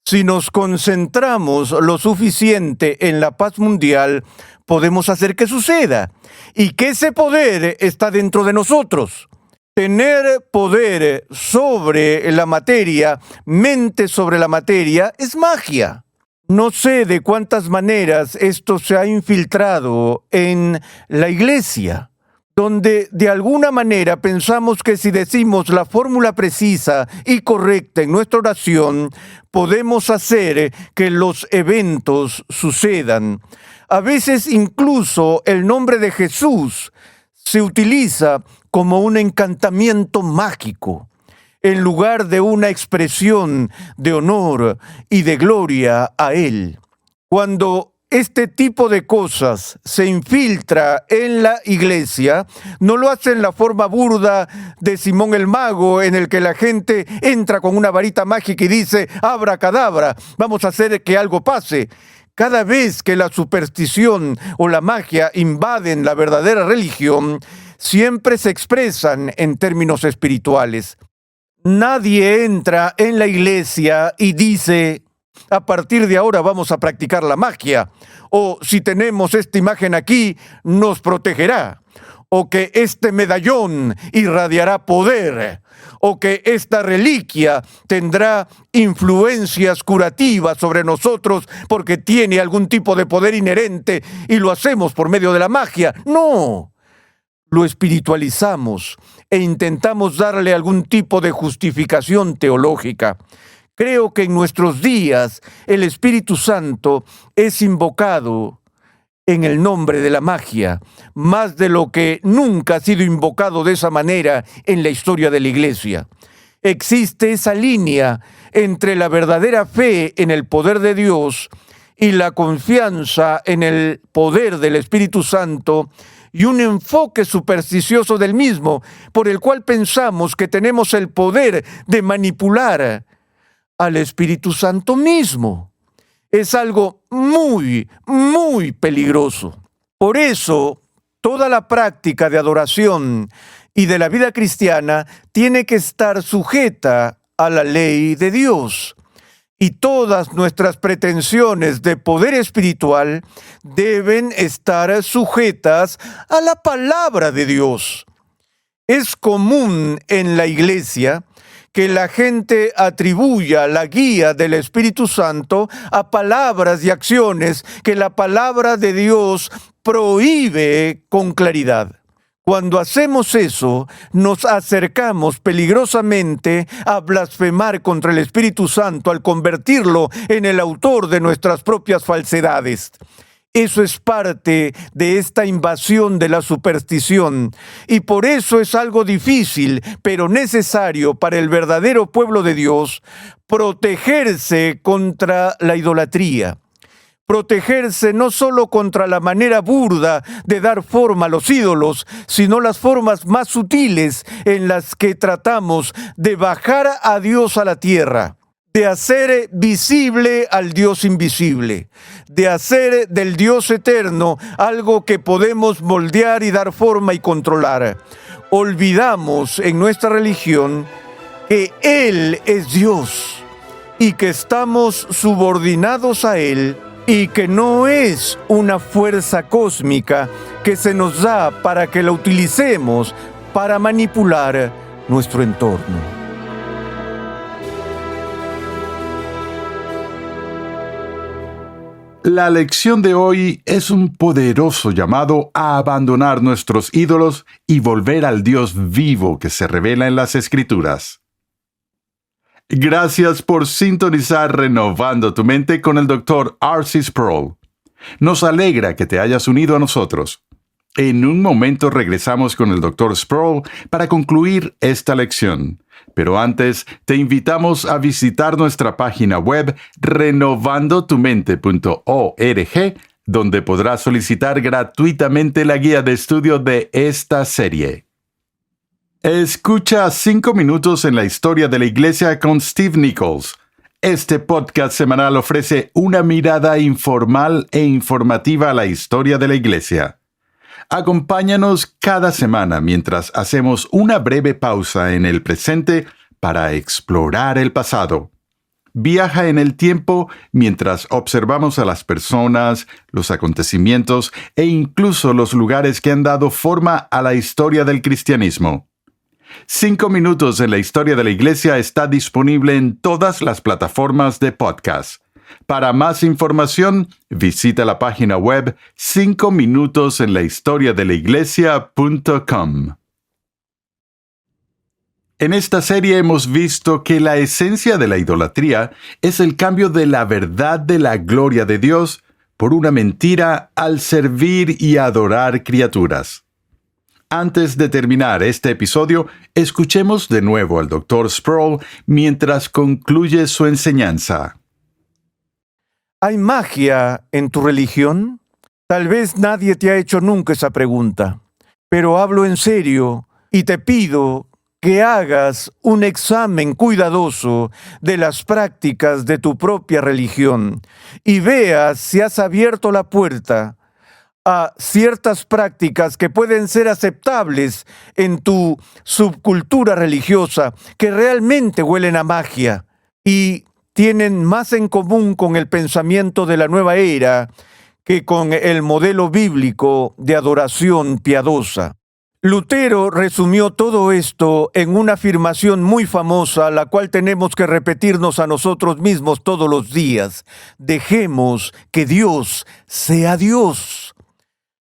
Si nos concentramos lo suficiente en la paz mundial, podemos hacer que suceda, y que ese poder está dentro de nosotros. Tener poder sobre la materia, mente sobre la materia, es magia. No sé de cuántas maneras esto se ha infiltrado en la iglesia, donde de alguna manera pensamos que si decimos la fórmula precisa y correcta en nuestra oración, podemos hacer que los eventos sucedan. A veces incluso el nombre de Jesús se utiliza como un encantamiento mágico, en lugar de una expresión de honor y de gloria a Él. Cuando este tipo de cosas se infiltra en la iglesia, no lo hace en la forma burda de Simón el Mago, en el que la gente entra con una varita mágica y dice, abracadabra, vamos a hacer que algo pase. Cada vez que la superstición o la magia invaden la verdadera religión, siempre se expresan en términos espirituales. Nadie entra en la iglesia y dice, a partir de ahora vamos a practicar la magia, o si tenemos esta imagen aquí, nos protegerá, o que este medallón irradiará poder, o que esta reliquia tendrá influencias curativas sobre nosotros porque tiene algún tipo de poder inherente y lo hacemos por medio de la magia. No. Lo espiritualizamos e intentamos darle algún tipo de justificación teológica. Creo que en nuestros días el Espíritu Santo es invocado en el nombre de la magia, más de lo que nunca ha sido invocado de esa manera en la historia de la Iglesia. Existe esa línea entre la verdadera fe en el poder de Dios y la confianza en el poder del Espíritu Santo, y un enfoque supersticioso del mismo, por el cual pensamos que tenemos el poder de manipular al Espíritu Santo mismo. Es algo muy, muy peligroso. Por eso, toda la práctica de adoración y de la vida cristiana tiene que estar sujeta a la ley de Dios. Y todas nuestras pretensiones de poder espiritual deben estar sujetas a la palabra de Dios. Es común en la iglesia que la gente atribuya la guía del Espíritu Santo a palabras y acciones que la palabra de Dios prohíbe con claridad. Cuando hacemos eso, nos acercamos peligrosamente a blasfemar contra el Espíritu Santo al convertirlo en el autor de nuestras propias falsedades. Eso es parte de esta invasión de la superstición, y por eso es algo difícil, pero necesario para el verdadero pueblo de Dios, protegerse contra la idolatría. Protegerse no solo contra la manera burda de dar forma a los ídolos, sino las formas más sutiles en las que tratamos de bajar a Dios a la tierra, de hacer visible al Dios invisible, de hacer del Dios eterno algo que podemos moldear y dar forma y controlar. Olvidamos en nuestra religión que Él es Dios y que estamos subordinados a Él y que no es una fuerza cósmica que se nos da para que la utilicemos para manipular nuestro entorno. La lección de hoy es un poderoso llamado a abandonar nuestros ídolos y volver al Dios vivo que se revela en las Escrituras. Gracias por sintonizar Renovando tu Mente con el Dr. R.C. Sproul. Nos alegra que te hayas unido a nosotros. En un momento regresamos con el Dr. Sproul para concluir esta lección. Pero antes, te invitamos a visitar nuestra página web renovandotumente.org, donde podrás solicitar gratuitamente la guía de estudio de esta serie. Escucha 5 minutos en la historia de la Iglesia con Steve Nichols. Este podcast semanal ofrece una mirada informal e informativa a la historia de la Iglesia. Acompáñanos cada semana mientras hacemos una breve pausa en el presente para explorar el pasado. Viaja en el tiempo mientras observamos a las personas, los acontecimientos e incluso los lugares que han dado forma a la historia del cristianismo. 5 minutos en la historia de la Iglesia está disponible en todas las plataformas de podcast. Para más información, visita la página web 5minutosenlahistoriadelaiglessia.com. En esta serie hemos visto que la esencia de la idolatría es el cambio de la verdad de la gloria de Dios por una mentira al servir y adorar criaturas. Antes de terminar este episodio, escuchemos de nuevo al Dr. Sproul mientras concluye su enseñanza. ¿Hay magia en tu religión? Tal vez nadie te ha hecho nunca esa pregunta, pero hablo en serio y te pido que hagas un examen cuidadoso de las prácticas de tu propia religión y veas si has abierto la puerta a ciertas prácticas que pueden ser aceptables en tu subcultura religiosa, que realmente huelen a magia y tienen más en común con el pensamiento de la nueva era que con el modelo bíblico de adoración piadosa. Lutero resumió todo esto en una afirmación muy famosa, la cual tenemos que repetirnos a nosotros mismos todos los días. Dejemos que Dios sea Dios.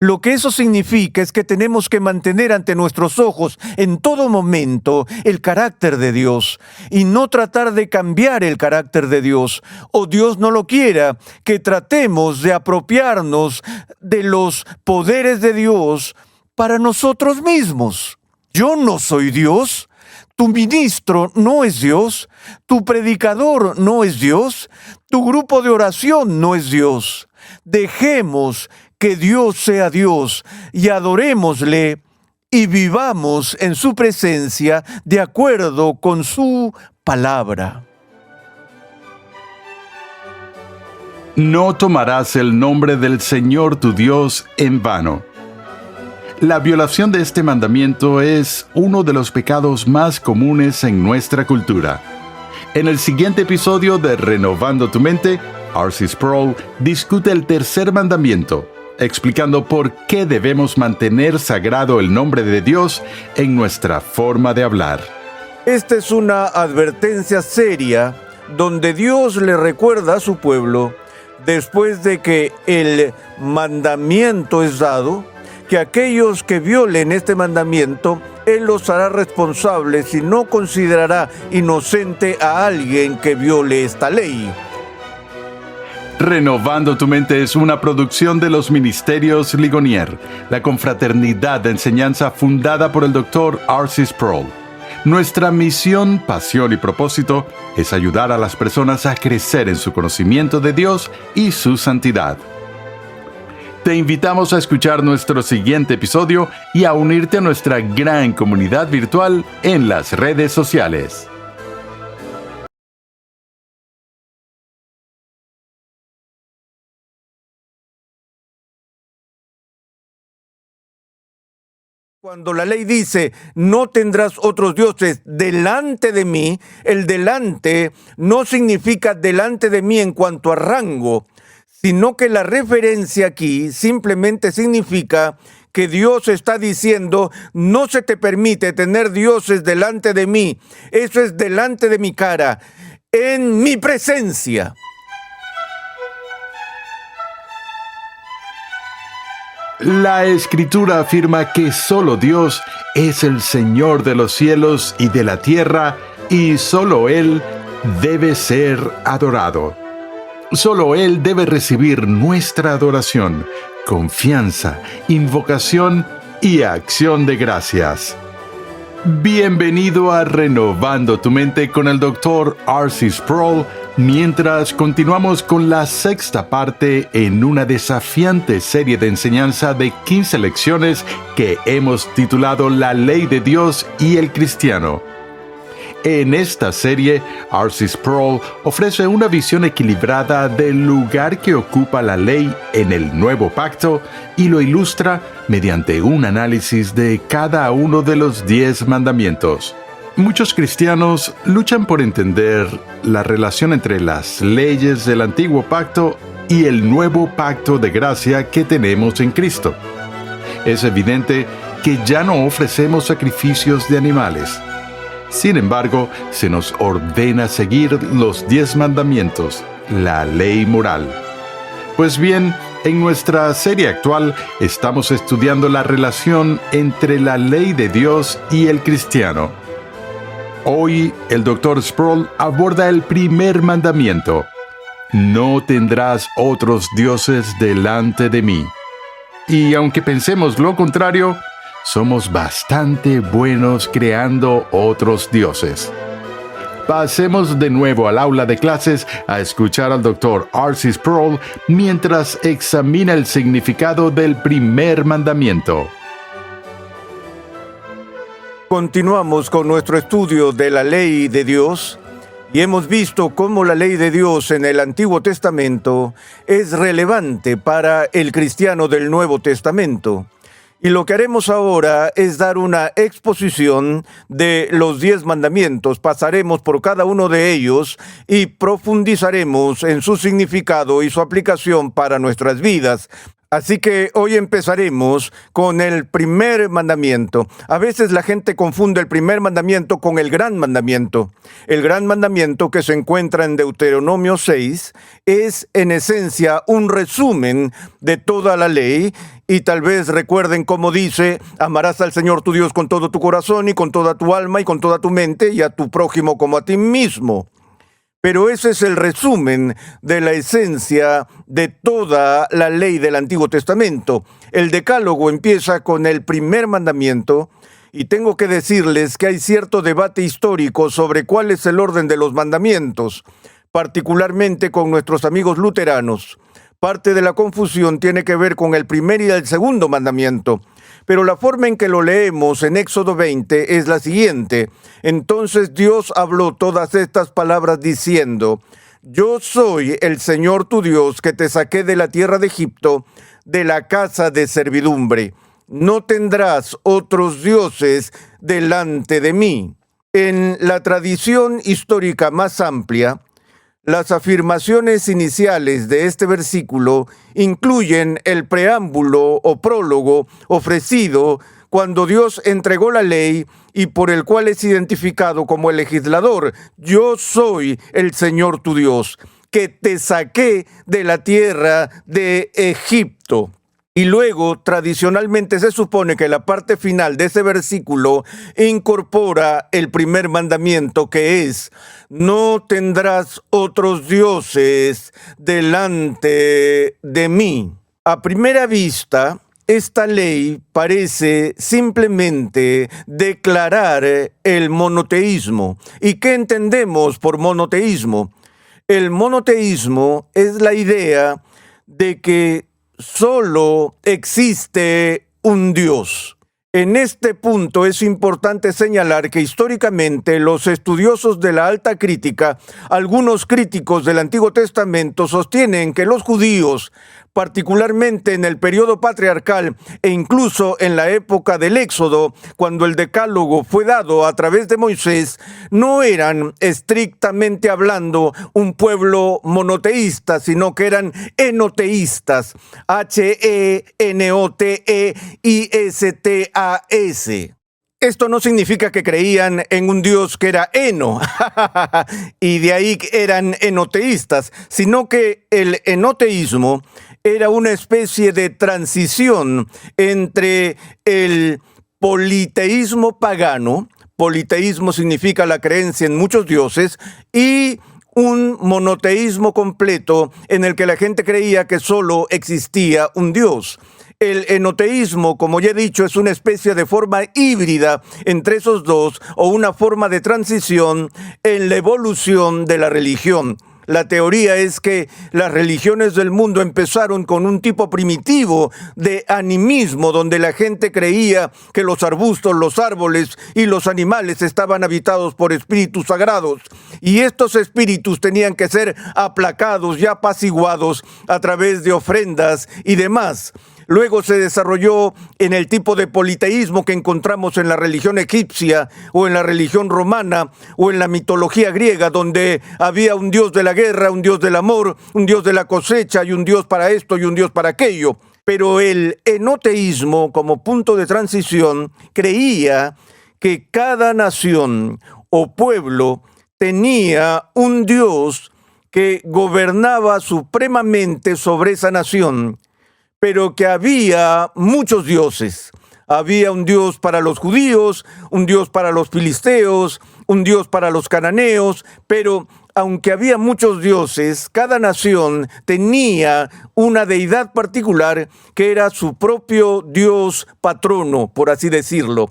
Lo que eso significa es que tenemos que mantener ante nuestros ojos en todo momento el carácter de Dios y no tratar de cambiar el carácter de Dios, o Dios no lo quiera, que tratemos de apropiarnos de los poderes de Dios para nosotros mismos. Yo no soy Dios, tu ministro no es Dios, tu predicador no es Dios, tu grupo de oración no es Dios. Dejemos que Dios sea Dios y adorémosle y vivamos en su presencia de acuerdo con su palabra. No tomarás el nombre del Señor tu Dios en vano. La violación de este mandamiento es uno de los pecados más comunes en nuestra cultura. En el siguiente episodio de Renovando tu Mente, R.C. Sproul discute el tercer mandamiento, explicando por qué debemos mantener sagrado el nombre de Dios en nuestra forma de hablar. Esta es una advertencia seria donde Dios le recuerda a su pueblo, después de que el mandamiento es dado, que aquellos que violen este mandamiento, Él los hará responsables y no considerará inocente a alguien que viole esta ley. Renovando tu Mente es una producción de los Ministerios Ligonier, la confraternidad de enseñanza fundada por el Dr. R.C. Sproul. Nuestra misión, pasión y propósito es ayudar a las personas a crecer en su conocimiento de Dios y su santidad. Te invitamos a escuchar nuestro siguiente episodio y a unirte a nuestra gran comunidad virtual en las redes sociales. Cuando la ley dice, no tendrás otros dioses delante de mí, el delante no significa delante de mí en cuanto a rango, sino que la referencia aquí simplemente significa que Dios está diciendo: no se te permite tener dioses delante de mí, eso es delante de mi cara, en mi presencia. La Escritura afirma que solo Dios es el Señor de los cielos y de la tierra, y solo Él debe ser adorado. Solo Él debe recibir nuestra adoración, confianza, invocación y acción de gracias. Bienvenido a Renovando tu Mente con el Dr. R.C. Sproul, mientras continuamos con la sexta parte en una desafiante serie de enseñanza de 15 lecciones que hemos titulado La Ley de Dios y el Cristiano. En esta serie, R.C. Sproul ofrece una visión equilibrada del lugar que ocupa la ley en el Nuevo Pacto y lo ilustra mediante un análisis de cada uno de los 10 mandamientos. Muchos cristianos luchan por entender la relación entre las leyes del Antiguo Pacto y el Nuevo Pacto de gracia que tenemos en Cristo. Es evidente que ya no ofrecemos sacrificios de animales. Sin embargo, se nos ordena seguir los 10 mandamientos, la ley moral. Pues bien, en nuestra serie actual estamos estudiando la relación entre la ley de Dios y el cristiano. Hoy, el Dr. Sproul aborda el primer mandamiento: no tendrás otros dioses delante de mí. Y aunque pensemos lo contrario, somos bastante buenos creando otros dioses. Pasemos de nuevo al aula de clases a escuchar al Dr. R.C. Sproul mientras examina el significado del primer mandamiento. Continuamos con nuestro estudio de la ley de Dios y hemos visto cómo la ley de Dios en el Antiguo Testamento es relevante para el cristiano del Nuevo Testamento. Y lo que haremos ahora es dar una exposición de los 10 mandamientos. Pasaremos por cada uno de ellos y profundizaremos en su significado y su aplicación para nuestras vidas. Así que hoy empezaremos con el primer mandamiento. A veces la gente confunde el primer mandamiento con el gran mandamiento. El gran mandamiento, que se encuentra en Deuteronomio 6, es en esencia un resumen de toda la ley. Y tal vez recuerden cómo dice: amarás al Señor tu Dios con todo tu corazón y con toda tu alma y con toda tu mente, y a tu prójimo como a ti mismo. Pero ese es el resumen de la esencia de toda la ley del Antiguo Testamento. El Decálogo empieza con el primer mandamiento, y tengo que decirles que hay cierto debate histórico sobre cuál es el orden de los mandamientos, particularmente con nuestros amigos luteranos. Parte de la confusión tiene que ver con el primer y el segundo mandamiento, pero la forma en que lo leemos en Éxodo 20 es la siguiente: entonces Dios habló todas estas palabras diciendo: yo soy el Señor tu Dios que te saqué de la tierra de Egipto, de la casa de servidumbre. No tendrás otros dioses delante de mí. En la tradición histórica más amplia, las afirmaciones iniciales de este versículo incluyen el preámbulo o prólogo ofrecido cuando Dios entregó la ley y por el cual es identificado como el legislador. Yo soy el Señor tu Dios, que te saqué de la tierra de Egipto. Y luego, tradicionalmente se supone que la parte final de ese versículo incorpora el primer mandamiento, que es: no tendrás otros dioses delante de mí. A primera vista, esta ley parece simplemente declarar el monoteísmo. ¿Y qué entendemos por monoteísmo? El monoteísmo es la idea de que solo existe un Dios. En este punto es importante señalar que históricamente los estudiosos de la alta crítica, algunos críticos del Antiguo Testamento, sostienen que los judíos particularmente en el periodo patriarcal e incluso en la época del Éxodo, cuando el Decálogo fue dado a través de Moisés, no eran estrictamente hablando un pueblo monoteísta, sino que eran enoteístas, Henoteistas. Esto no significa que creían en un Dios que era eno, y de ahí eran enoteístas, sino que el enoteísmo era una especie de transición entre el politeísmo pagano, politeísmo significa la creencia en muchos dioses, y un monoteísmo completo en el que la gente creía que solo existía un Dios. El enoteísmo, como ya he dicho, es una especie de forma híbrida entre esos dos o una forma de transición en la evolución de la religión. La teoría es que las religiones del mundo empezaron con un tipo primitivo de animismo, donde la gente creía que los arbustos, los árboles y los animales estaban habitados por espíritus sagrados. Y estos espíritus tenían que ser aplacados y apaciguados a través de ofrendas y demás. Luego se desarrolló en el tipo de politeísmo que encontramos en la religión egipcia o en la religión romana o en la mitología griega, donde había un dios de la guerra, un dios del amor, un dios de la cosecha y un dios para esto y un dios para aquello. Pero el enoteísmo, como punto de transición, creía que cada nación o pueblo tenía un dios que gobernaba supremamente sobre esa nación, pero que había muchos dioses. Había un dios para los judíos, un dios para los filisteos, un dios para los cananeos, pero aunque había muchos dioses, cada nación tenía una deidad particular que era su propio dios patrono, por así decirlo.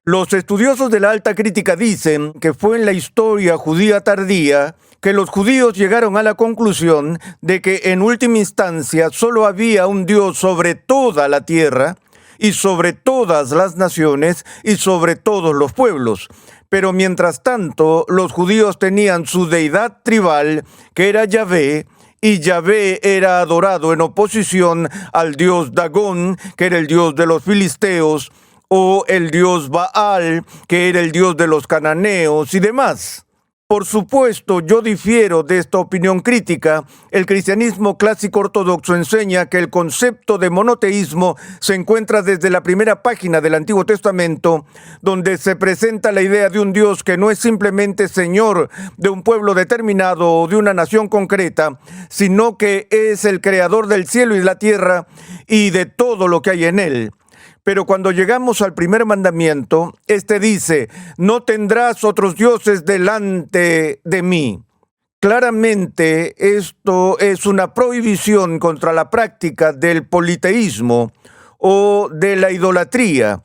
Los estudiosos de la alta crítica dicen que fue en la historia judía tardía que los judíos llegaron a la conclusión de que en última instancia solo había un Dios sobre toda la tierra y sobre todas las naciones y sobre todos los pueblos. Pero mientras tanto, los judíos tenían su deidad tribal, que era Yahvé, y Yahvé era adorado en oposición al dios Dagón, que era el dios de los filisteos, o el dios Baal, que era el dios de los cananeos y demás. Por supuesto, yo difiero de esta opinión crítica. El cristianismo clásico ortodoxo enseña que el concepto de monoteísmo se encuentra desde la primera página del Antiguo Testamento, donde se presenta la idea de un Dios que no es simplemente Señor de un pueblo determinado o de una nación concreta, sino que es el creador del cielo y la tierra y de todo lo que hay en él. Pero cuando llegamos al primer mandamiento, este dice: no tendrás otros dioses delante de mí. Claramente, esto es una prohibición contra la práctica del politeísmo o de la idolatría.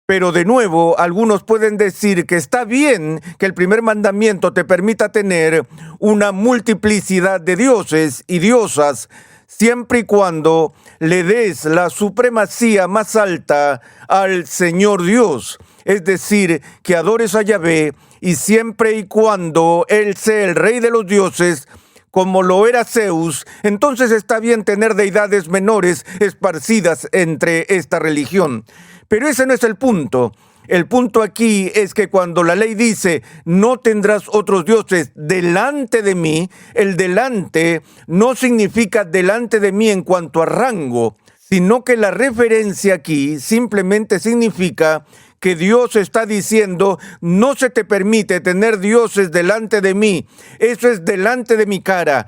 Pero de nuevo, algunos pueden decir que está bien que el primer mandamiento te permita tener una multiplicidad de dioses y diosas, siempre y cuando le des la supremacía más alta al Señor Dios, es decir, que adores a Yahvé, y siempre y cuando Él sea el Rey de los dioses, como lo era Zeus, entonces está bien tener deidades menores esparcidas entre esta religión. Pero ese no es el punto. El punto aquí es que cuando la ley dice, no tendrás otros dioses delante de mí, el delante no significa delante de mí en cuanto a rango, sino que la referencia aquí simplemente significa que Dios está diciendo, no se te permite tener dioses delante de mí, eso es delante de mi cara,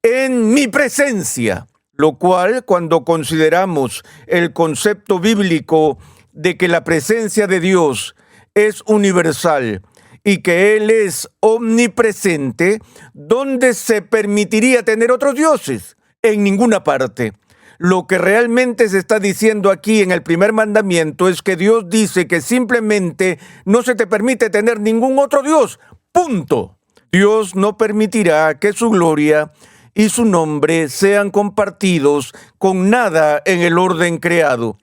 en mi presencia. Lo cual, cuando consideramos el concepto bíblico de que la presencia de Dios es universal y que Él es omnipresente, ¿dónde se permitiría tener otros dioses? En ninguna parte. Lo que realmente se está diciendo aquí en el primer mandamiento es que Dios dice que simplemente no se te permite tener ningún otro Dios. Punto. Dios no permitirá que su gloria y su nombre sean compartidos con nada en el orden creado.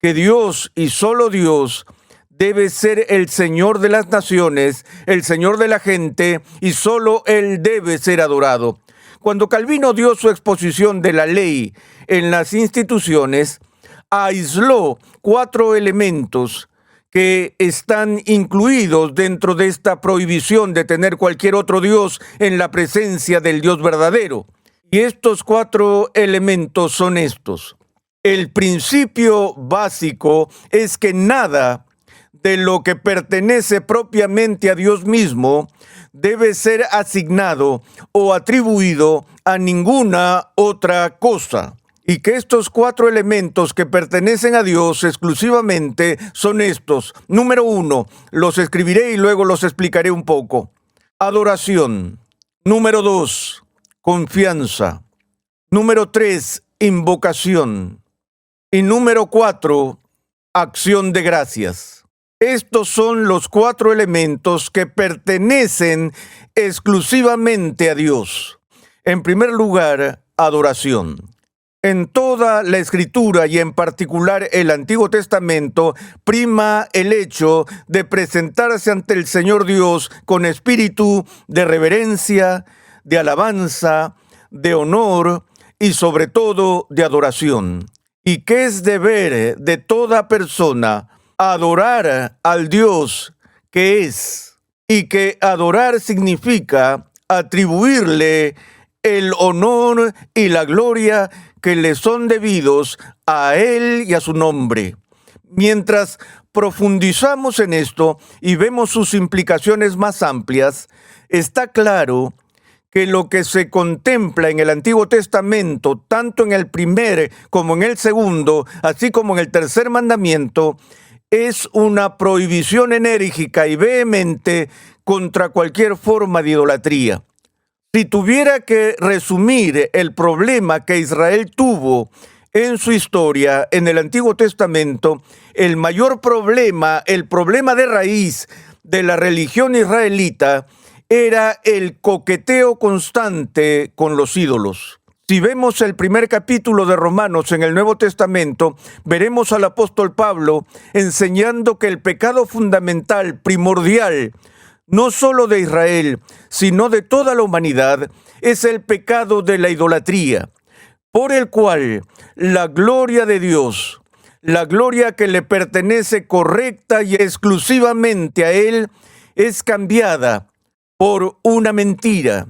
Que Dios y solo Dios debe ser el Señor de las naciones, el Señor de la gente, y solo Él debe ser adorado. Cuando Calvino dio su exposición de la ley en las instituciones, aisló 4 elementos que están incluidos dentro de esta prohibición de tener cualquier otro Dios en la presencia del Dios verdadero. Y estos 4 elementos son estos. El principio básico es que nada de lo que pertenece propiamente a Dios mismo debe ser asignado o atribuido a ninguna otra cosa. Y que estos 4 elementos que pertenecen a Dios exclusivamente son estos. Número 1, los escribiré y luego los explicaré un poco. Adoración. Número 2, confianza. Número 3, invocación. Y número 4, acción de gracias. Estos son los 4 elementos que pertenecen exclusivamente a Dios. En primer lugar, adoración. En toda la Escritura y en particular el Antiguo Testamento prima el hecho de presentarse ante el Señor Dios con espíritu de reverencia, de alabanza, de honor y sobre todo de adoración. Y que es deber de toda persona adorar al Dios que es, y que adorar significa atribuirle el honor y la gloria que le son debidos a Él y a su nombre. Mientras profundizamos en esto y vemos sus implicaciones más amplias, está claro que lo que se contempla en el Antiguo Testamento, tanto en el primer como en el segundo, así como en el tercer mandamiento, es una prohibición enérgica y vehemente contra cualquier forma de idolatría. Si tuviera que resumir el problema que Israel tuvo en su historia en el Antiguo Testamento, el mayor problema, el problema de raíz de la religión israelita, era el coqueteo constante con los ídolos. Si vemos el primer capítulo de Romanos en el Nuevo Testamento, veremos al apóstol Pablo enseñando que el pecado fundamental, primordial, no solo de Israel, sino de toda la humanidad, es el pecado de la idolatría, por el cual la gloria de Dios, la gloria que le pertenece correcta y exclusivamente a Él, es cambiada por una mentira.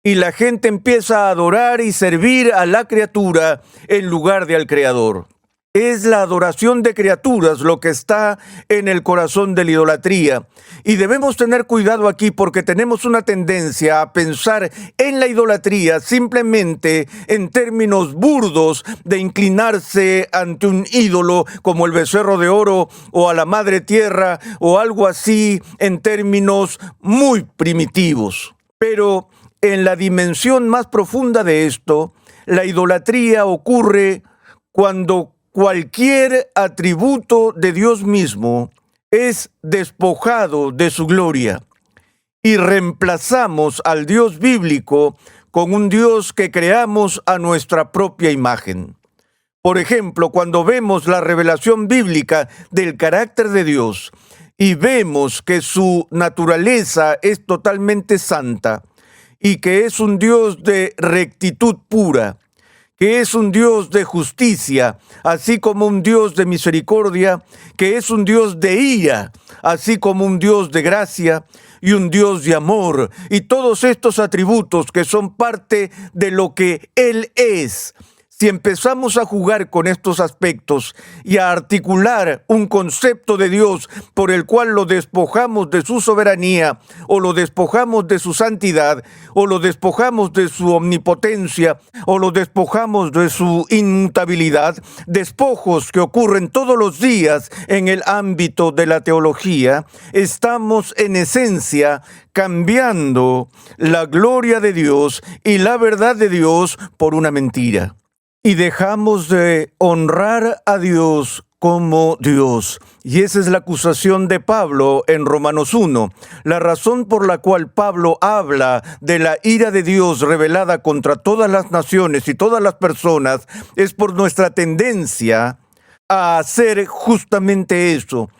Y la gente empieza a adorar y servir a la criatura en lugar de al Creador. Es la adoración de criaturas lo que está en el corazón de la idolatría. Y debemos tener cuidado aquí porque tenemos una tendencia a pensar en la idolatría simplemente en términos burdos de inclinarse ante un ídolo como el becerro de oro o a la madre tierra o algo así en términos muy primitivos. Pero en la dimensión más profunda de esto, la idolatría ocurre cuando cualquier atributo de Dios mismo es despojado de su gloria y reemplazamos al Dios bíblico con un Dios que creamos a nuestra propia imagen. Por ejemplo, cuando vemos la revelación bíblica del carácter de Dios y vemos que su naturaleza es totalmente santa y que es un Dios de rectitud pura, que es un Dios de justicia, así como un Dios de misericordia, que es un Dios de ira, así como un Dios de gracia y un Dios de amor, y todos estos atributos que son parte de lo que Él es. Si empezamos a jugar con estos aspectos y a articular un concepto de Dios por el cual lo despojamos de su soberanía, o lo despojamos de su santidad, o lo despojamos de su omnipotencia, o lo despojamos de su inmutabilidad, despojos que ocurren todos los días en el ámbito de la teología, estamos en esencia cambiando la gloria de Dios y la verdad de Dios por una mentira. Y dejamos de honrar a Dios como Dios. Y esa es la acusación de Pablo en Romanos 1. La razón por la cual Pablo habla de la ira de Dios revelada contra todas las naciones y todas las personas es por nuestra tendencia a hacer justamente eso,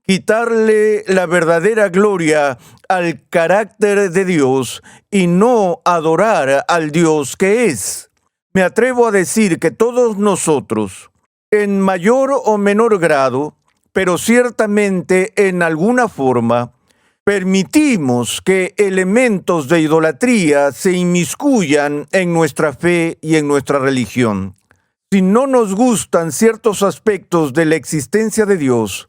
quitarle la verdadera gloria al carácter de Dios y no adorar al Dios que es. Me atrevo a decir que todos nosotros, en mayor o menor grado, pero ciertamente en alguna forma, permitimos que elementos de idolatría se inmiscuyan en nuestra fe y en nuestra religión. Si no nos gustan ciertos aspectos de la existencia de Dios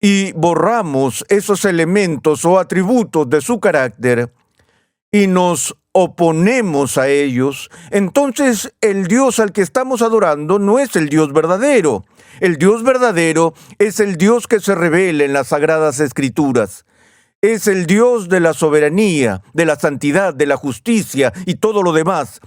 y borramos esos elementos o atributos de su carácter y nos oponemos a ellos, entonces el Dios al que estamos adorando no es el Dios verdadero. El Dios verdadero es el Dios que se revela en las Sagradas Escrituras. Es el Dios de la soberanía, de la santidad, de la justicia y todo lo demás.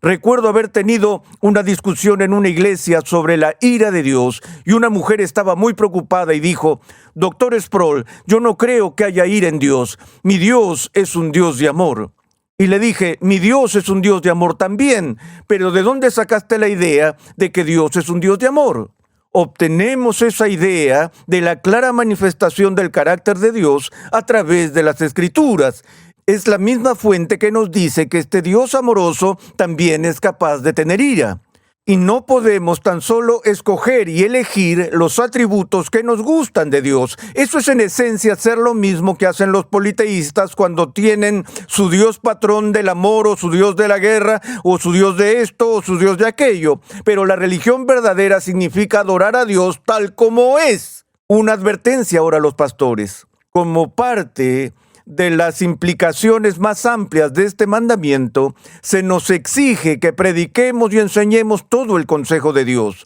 Recuerdo haber tenido una discusión en una iglesia sobre la ira de Dios y una mujer estaba muy preocupada y dijo: Dr. Sproul, yo no creo que haya ira en Dios. Mi Dios es un Dios de amor. Y le dije: mi Dios es un Dios de amor también, pero ¿de dónde sacaste la idea de que Dios es un Dios de amor? Obtenemos esa idea de la clara manifestación del carácter de Dios a través de las Escrituras. Es la misma fuente que nos dice que este Dios amoroso también es capaz de tener ira. Y no podemos tan solo escoger y elegir los atributos que nos gustan de Dios. Eso es en esencia hacer lo mismo que hacen los politeístas cuando tienen su Dios patrón del amor o su Dios de la guerra o su Dios de esto o su Dios de aquello. Pero la religión verdadera significa adorar a Dios tal como es. Una advertencia ahora a los pastores. Como parte de las implicaciones más amplias de este mandamiento, se nos exige que prediquemos y enseñemos todo el consejo de Dios.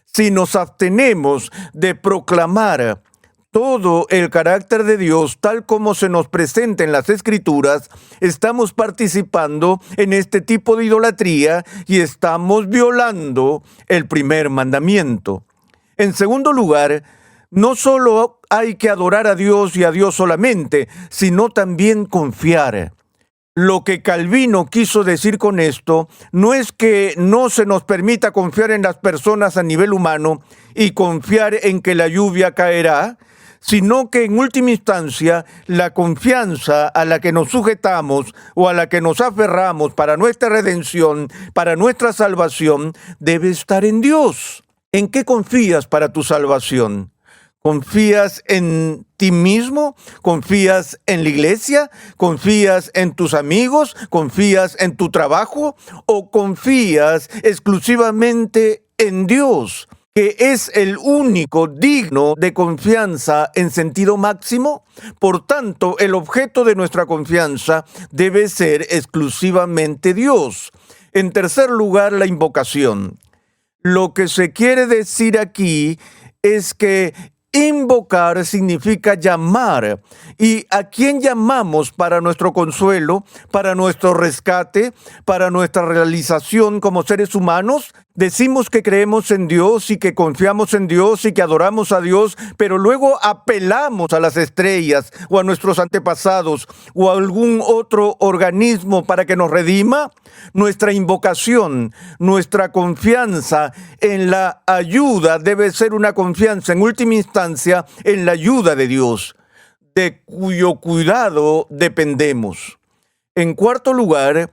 Si nos abstenemos de proclamar todo el carácter de Dios tal como se nos presenta en las Escrituras, estamos participando en este tipo de idolatría y estamos violando el primer mandamiento. En segundo lugar, no solo hay que adorar a Dios y a Dios solamente, sino también confiar. Lo que Calvino quiso decir con esto no es que no se nos permita confiar en las personas a nivel humano y confiar en que la lluvia caerá, sino que en última instancia la confianza a la que nos sujetamos o a la que nos aferramos para nuestra redención, para nuestra salvación, debe estar en Dios. ¿En qué confías para tu salvación? ¿Confías en ti mismo? ¿Confías en la iglesia? ¿Confías en tus amigos? ¿Confías en tu trabajo? ¿O confías exclusivamente en Dios, que es el único digno de confianza en sentido máximo? Por tanto, el objeto de nuestra confianza debe ser exclusivamente Dios. En tercer lugar, la invocación. Lo que se quiere decir aquí es que invocar significa llamar. ¿Y a quién llamamos para nuestro consuelo, para nuestro rescate, para nuestra realización como seres humanos? Decimos que creemos en Dios y que confiamos en Dios y que adoramos a Dios, pero luego apelamos a las estrellas o a nuestros antepasados o a algún otro organismo para que nos redima. Nuestra invocación, nuestra confianza en la ayuda debe ser una confianza en última instancia en la ayuda de Dios, de cuyo cuidado dependemos. En cuarto lugar,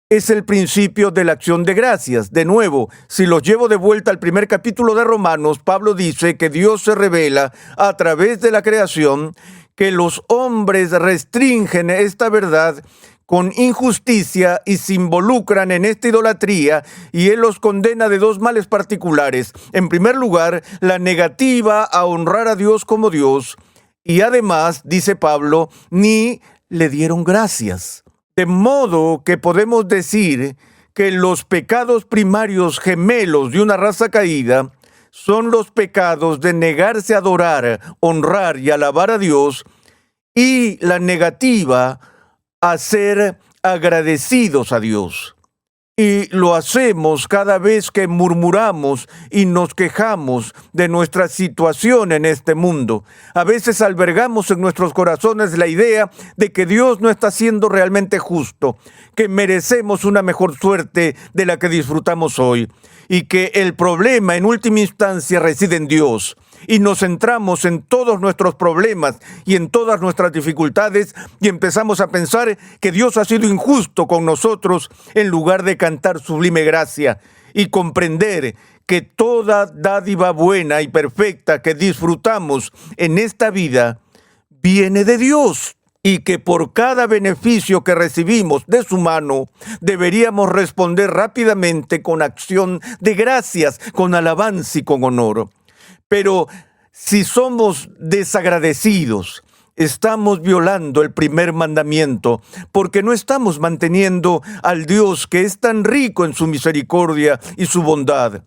es el principio de la acción de gracias. De nuevo, si los llevo de vuelta al primer capítulo de Romanos, Pablo dice que Dios se revela a través de la creación, que los hombres restringen esta verdad con injusticia y se involucran en esta idolatría, y Él los condena de dos males particulares. En primer lugar, la negativa a honrar a Dios como Dios, y además, dice Pablo, ni le dieron gracias. De modo que podemos decir que los pecados primarios gemelos de una raza caída son los pecados de negarse a adorar, honrar y alabar a Dios, y la negativa a ser agradecidos a Dios. Y lo hacemos cada vez que murmuramos y nos quejamos de nuestra situación en este mundo. A veces albergamos en nuestros corazones la idea de que Dios no está siendo realmente justo, que merecemos una mejor suerte de la que disfrutamos hoy, y que el problema en última instancia reside en Dios. y nos centramos en todos nuestros problemas y en todas nuestras dificultades y empezamos a pensar que Dios ha sido injusto con nosotros en lugar de cantar sublime gracia y comprender que toda dádiva buena y perfecta que disfrutamos en esta vida viene de Dios y que por cada beneficio que recibimos de su mano deberíamos responder rápidamente con acción de gracias, con alabanza y con honor. Pero si somos desagradecidos, estamos violando el primer mandamiento porque no estamos manteniendo al Dios que es tan rico en su misericordia y su bondad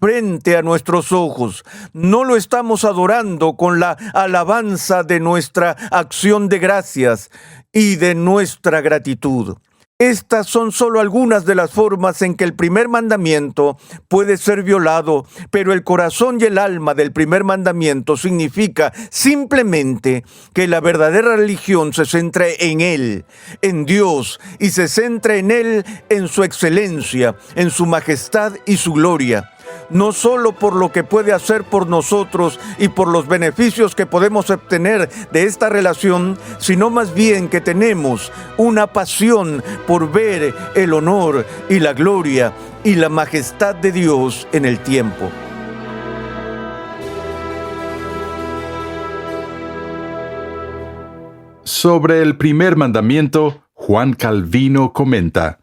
frente a nuestros ojos. No lo estamos adorando con la alabanza de nuestra acción de gracias y de nuestra gratitud. Estas son solo algunas de las formas en que el primer mandamiento puede ser violado, pero el corazón y el alma del primer mandamiento significa simplemente que la verdadera religión se centra en Él, en Dios, y se centra en Él, en su excelencia, en su majestad y su gloria. No solo por lo que puede hacer por nosotros y por los beneficios que podemos obtener de esta relación, sino más bien que tenemos una pasión por ver el honor y la gloria y la majestad de Dios en el tiempo. Sobre el primer mandamiento, Juan Calvino comenta: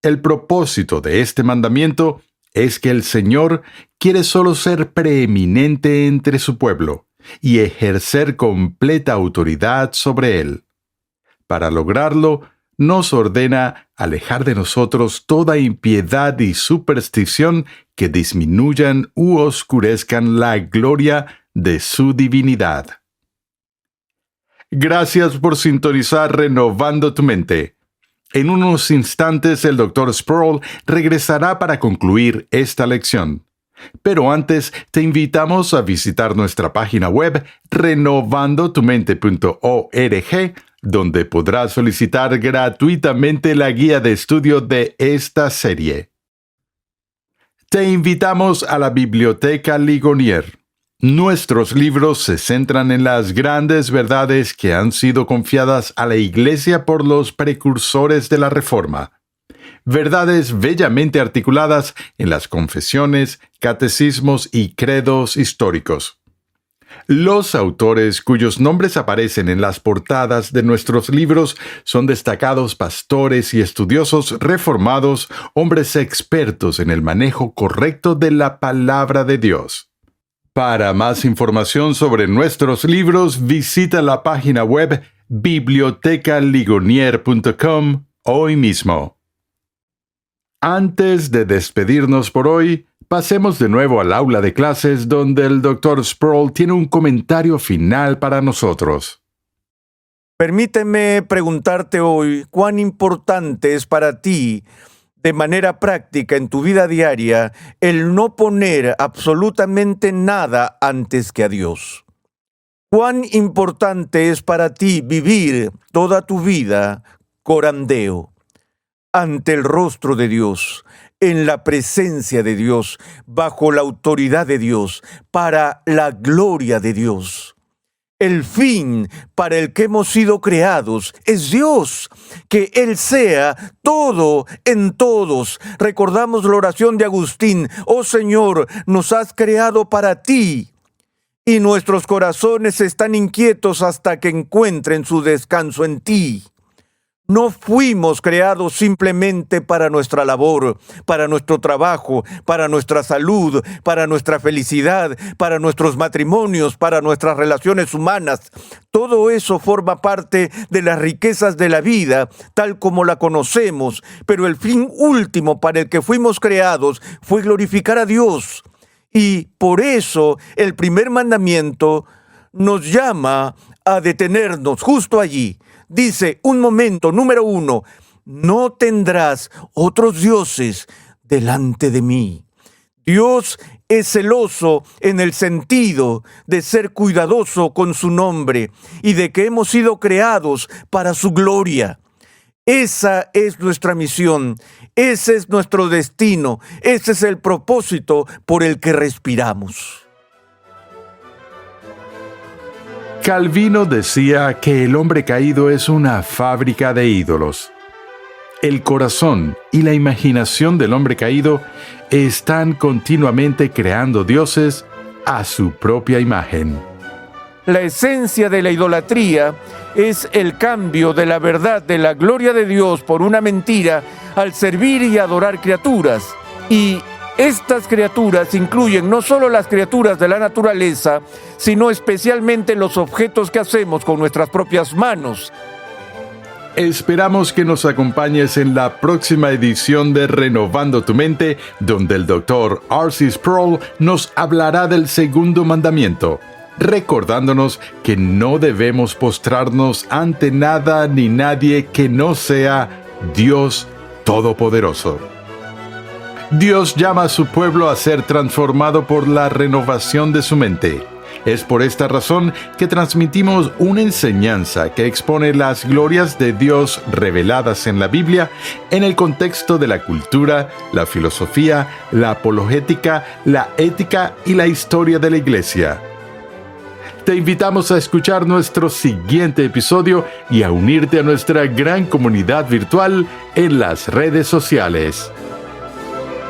el propósito de este mandamiento es que el Señor quiere solo ser preeminente entre su pueblo y ejercer completa autoridad sobre él. Para lograrlo, nos ordena alejar de nosotros toda impiedad y superstición que disminuyan u oscurezcan la gloria de su divinidad. Gracias por sintonizar Renovando tu Mente. En unos instantes el Dr. Sproul regresará para concluir esta lección. Pero antes te invitamos a visitar nuestra página web renovandotumente.org, donde podrás solicitar gratuitamente la guía de estudio de esta serie. Te invitamos a la Biblioteca Ligonier. Nuestros libros se centran en las grandes verdades que han sido confiadas a la Iglesia por los precursores de la Reforma. Verdades bellamente articuladas en las confesiones, catecismos y credos históricos. Los autores cuyos nombres aparecen en las portadas de nuestros libros son destacados pastores y estudiosos reformados, hombres expertos en el manejo correcto de la palabra de Dios. Para más información sobre nuestros libros, visita la página web bibliotecaligonier.com hoy mismo. Antes de despedirnos por hoy, pasemos de nuevo al aula de clases donde el Dr. Sproul tiene un comentario final para nosotros. Permíteme preguntarte hoy cuán importante es para ti, de manera práctica en tu vida diaria, el no poner absolutamente nada antes que a Dios. ¿Cuán importante es para ti vivir toda tu vida corandeo, ante el rostro de Dios, en la presencia de Dios, bajo la autoridad de Dios, para la gloria de Dios? El fin para el que hemos sido creados es Dios, que Él sea todo en todos. Recordamos la oración de Agustín: oh Señor, nos has creado para ti, y nuestros corazones están inquietos hasta que encuentren su descanso en ti. No fuimos creados simplemente para nuestra labor, para nuestro trabajo, para nuestra salud, para nuestra felicidad, para nuestros matrimonios, para nuestras relaciones humanas. Todo eso forma parte de las riquezas de la vida, tal como la conocemos, pero el fin último para el que fuimos creados fue glorificar a Dios. Y por eso el primer mandamiento nos llama a detenernos justo allí. Dice, un momento, número 1, no tendrás otros dioses delante de mí. Dios es celoso en el sentido de ser cuidadoso con su nombre y de que hemos sido creados para su gloria. Esa es nuestra misión, ese es nuestro destino, ese es el propósito por el que respiramos. Calvino decía que el hombre caído es una fábrica de ídolos. El corazón y la imaginación del hombre caído están continuamente creando dioses a su propia imagen. La esencia de la idolatría es el cambio de la verdad de la gloria de Dios por una mentira al servir y adorar criaturas. Y estas criaturas incluyen no solo las criaturas de la naturaleza, sino especialmente los objetos que hacemos con nuestras propias manos. Esperamos que nos acompañes en la próxima edición de Renovando tu Mente, donde el Dr. R.C. Sproul nos hablará del segundo mandamiento, recordándonos que no debemos postrarnos ante nada ni nadie que no sea Dios Todopoderoso. Dios llama a su pueblo a ser transformado por la renovación de su mente. Es por esta razón que transmitimos una enseñanza que expone las glorias de Dios reveladas en la Biblia en el contexto de la cultura, la filosofía, la apologética, la ética y la historia de la Iglesia. Te invitamos a escuchar nuestro siguiente episodio y a unirte a nuestra gran comunidad virtual en las redes sociales.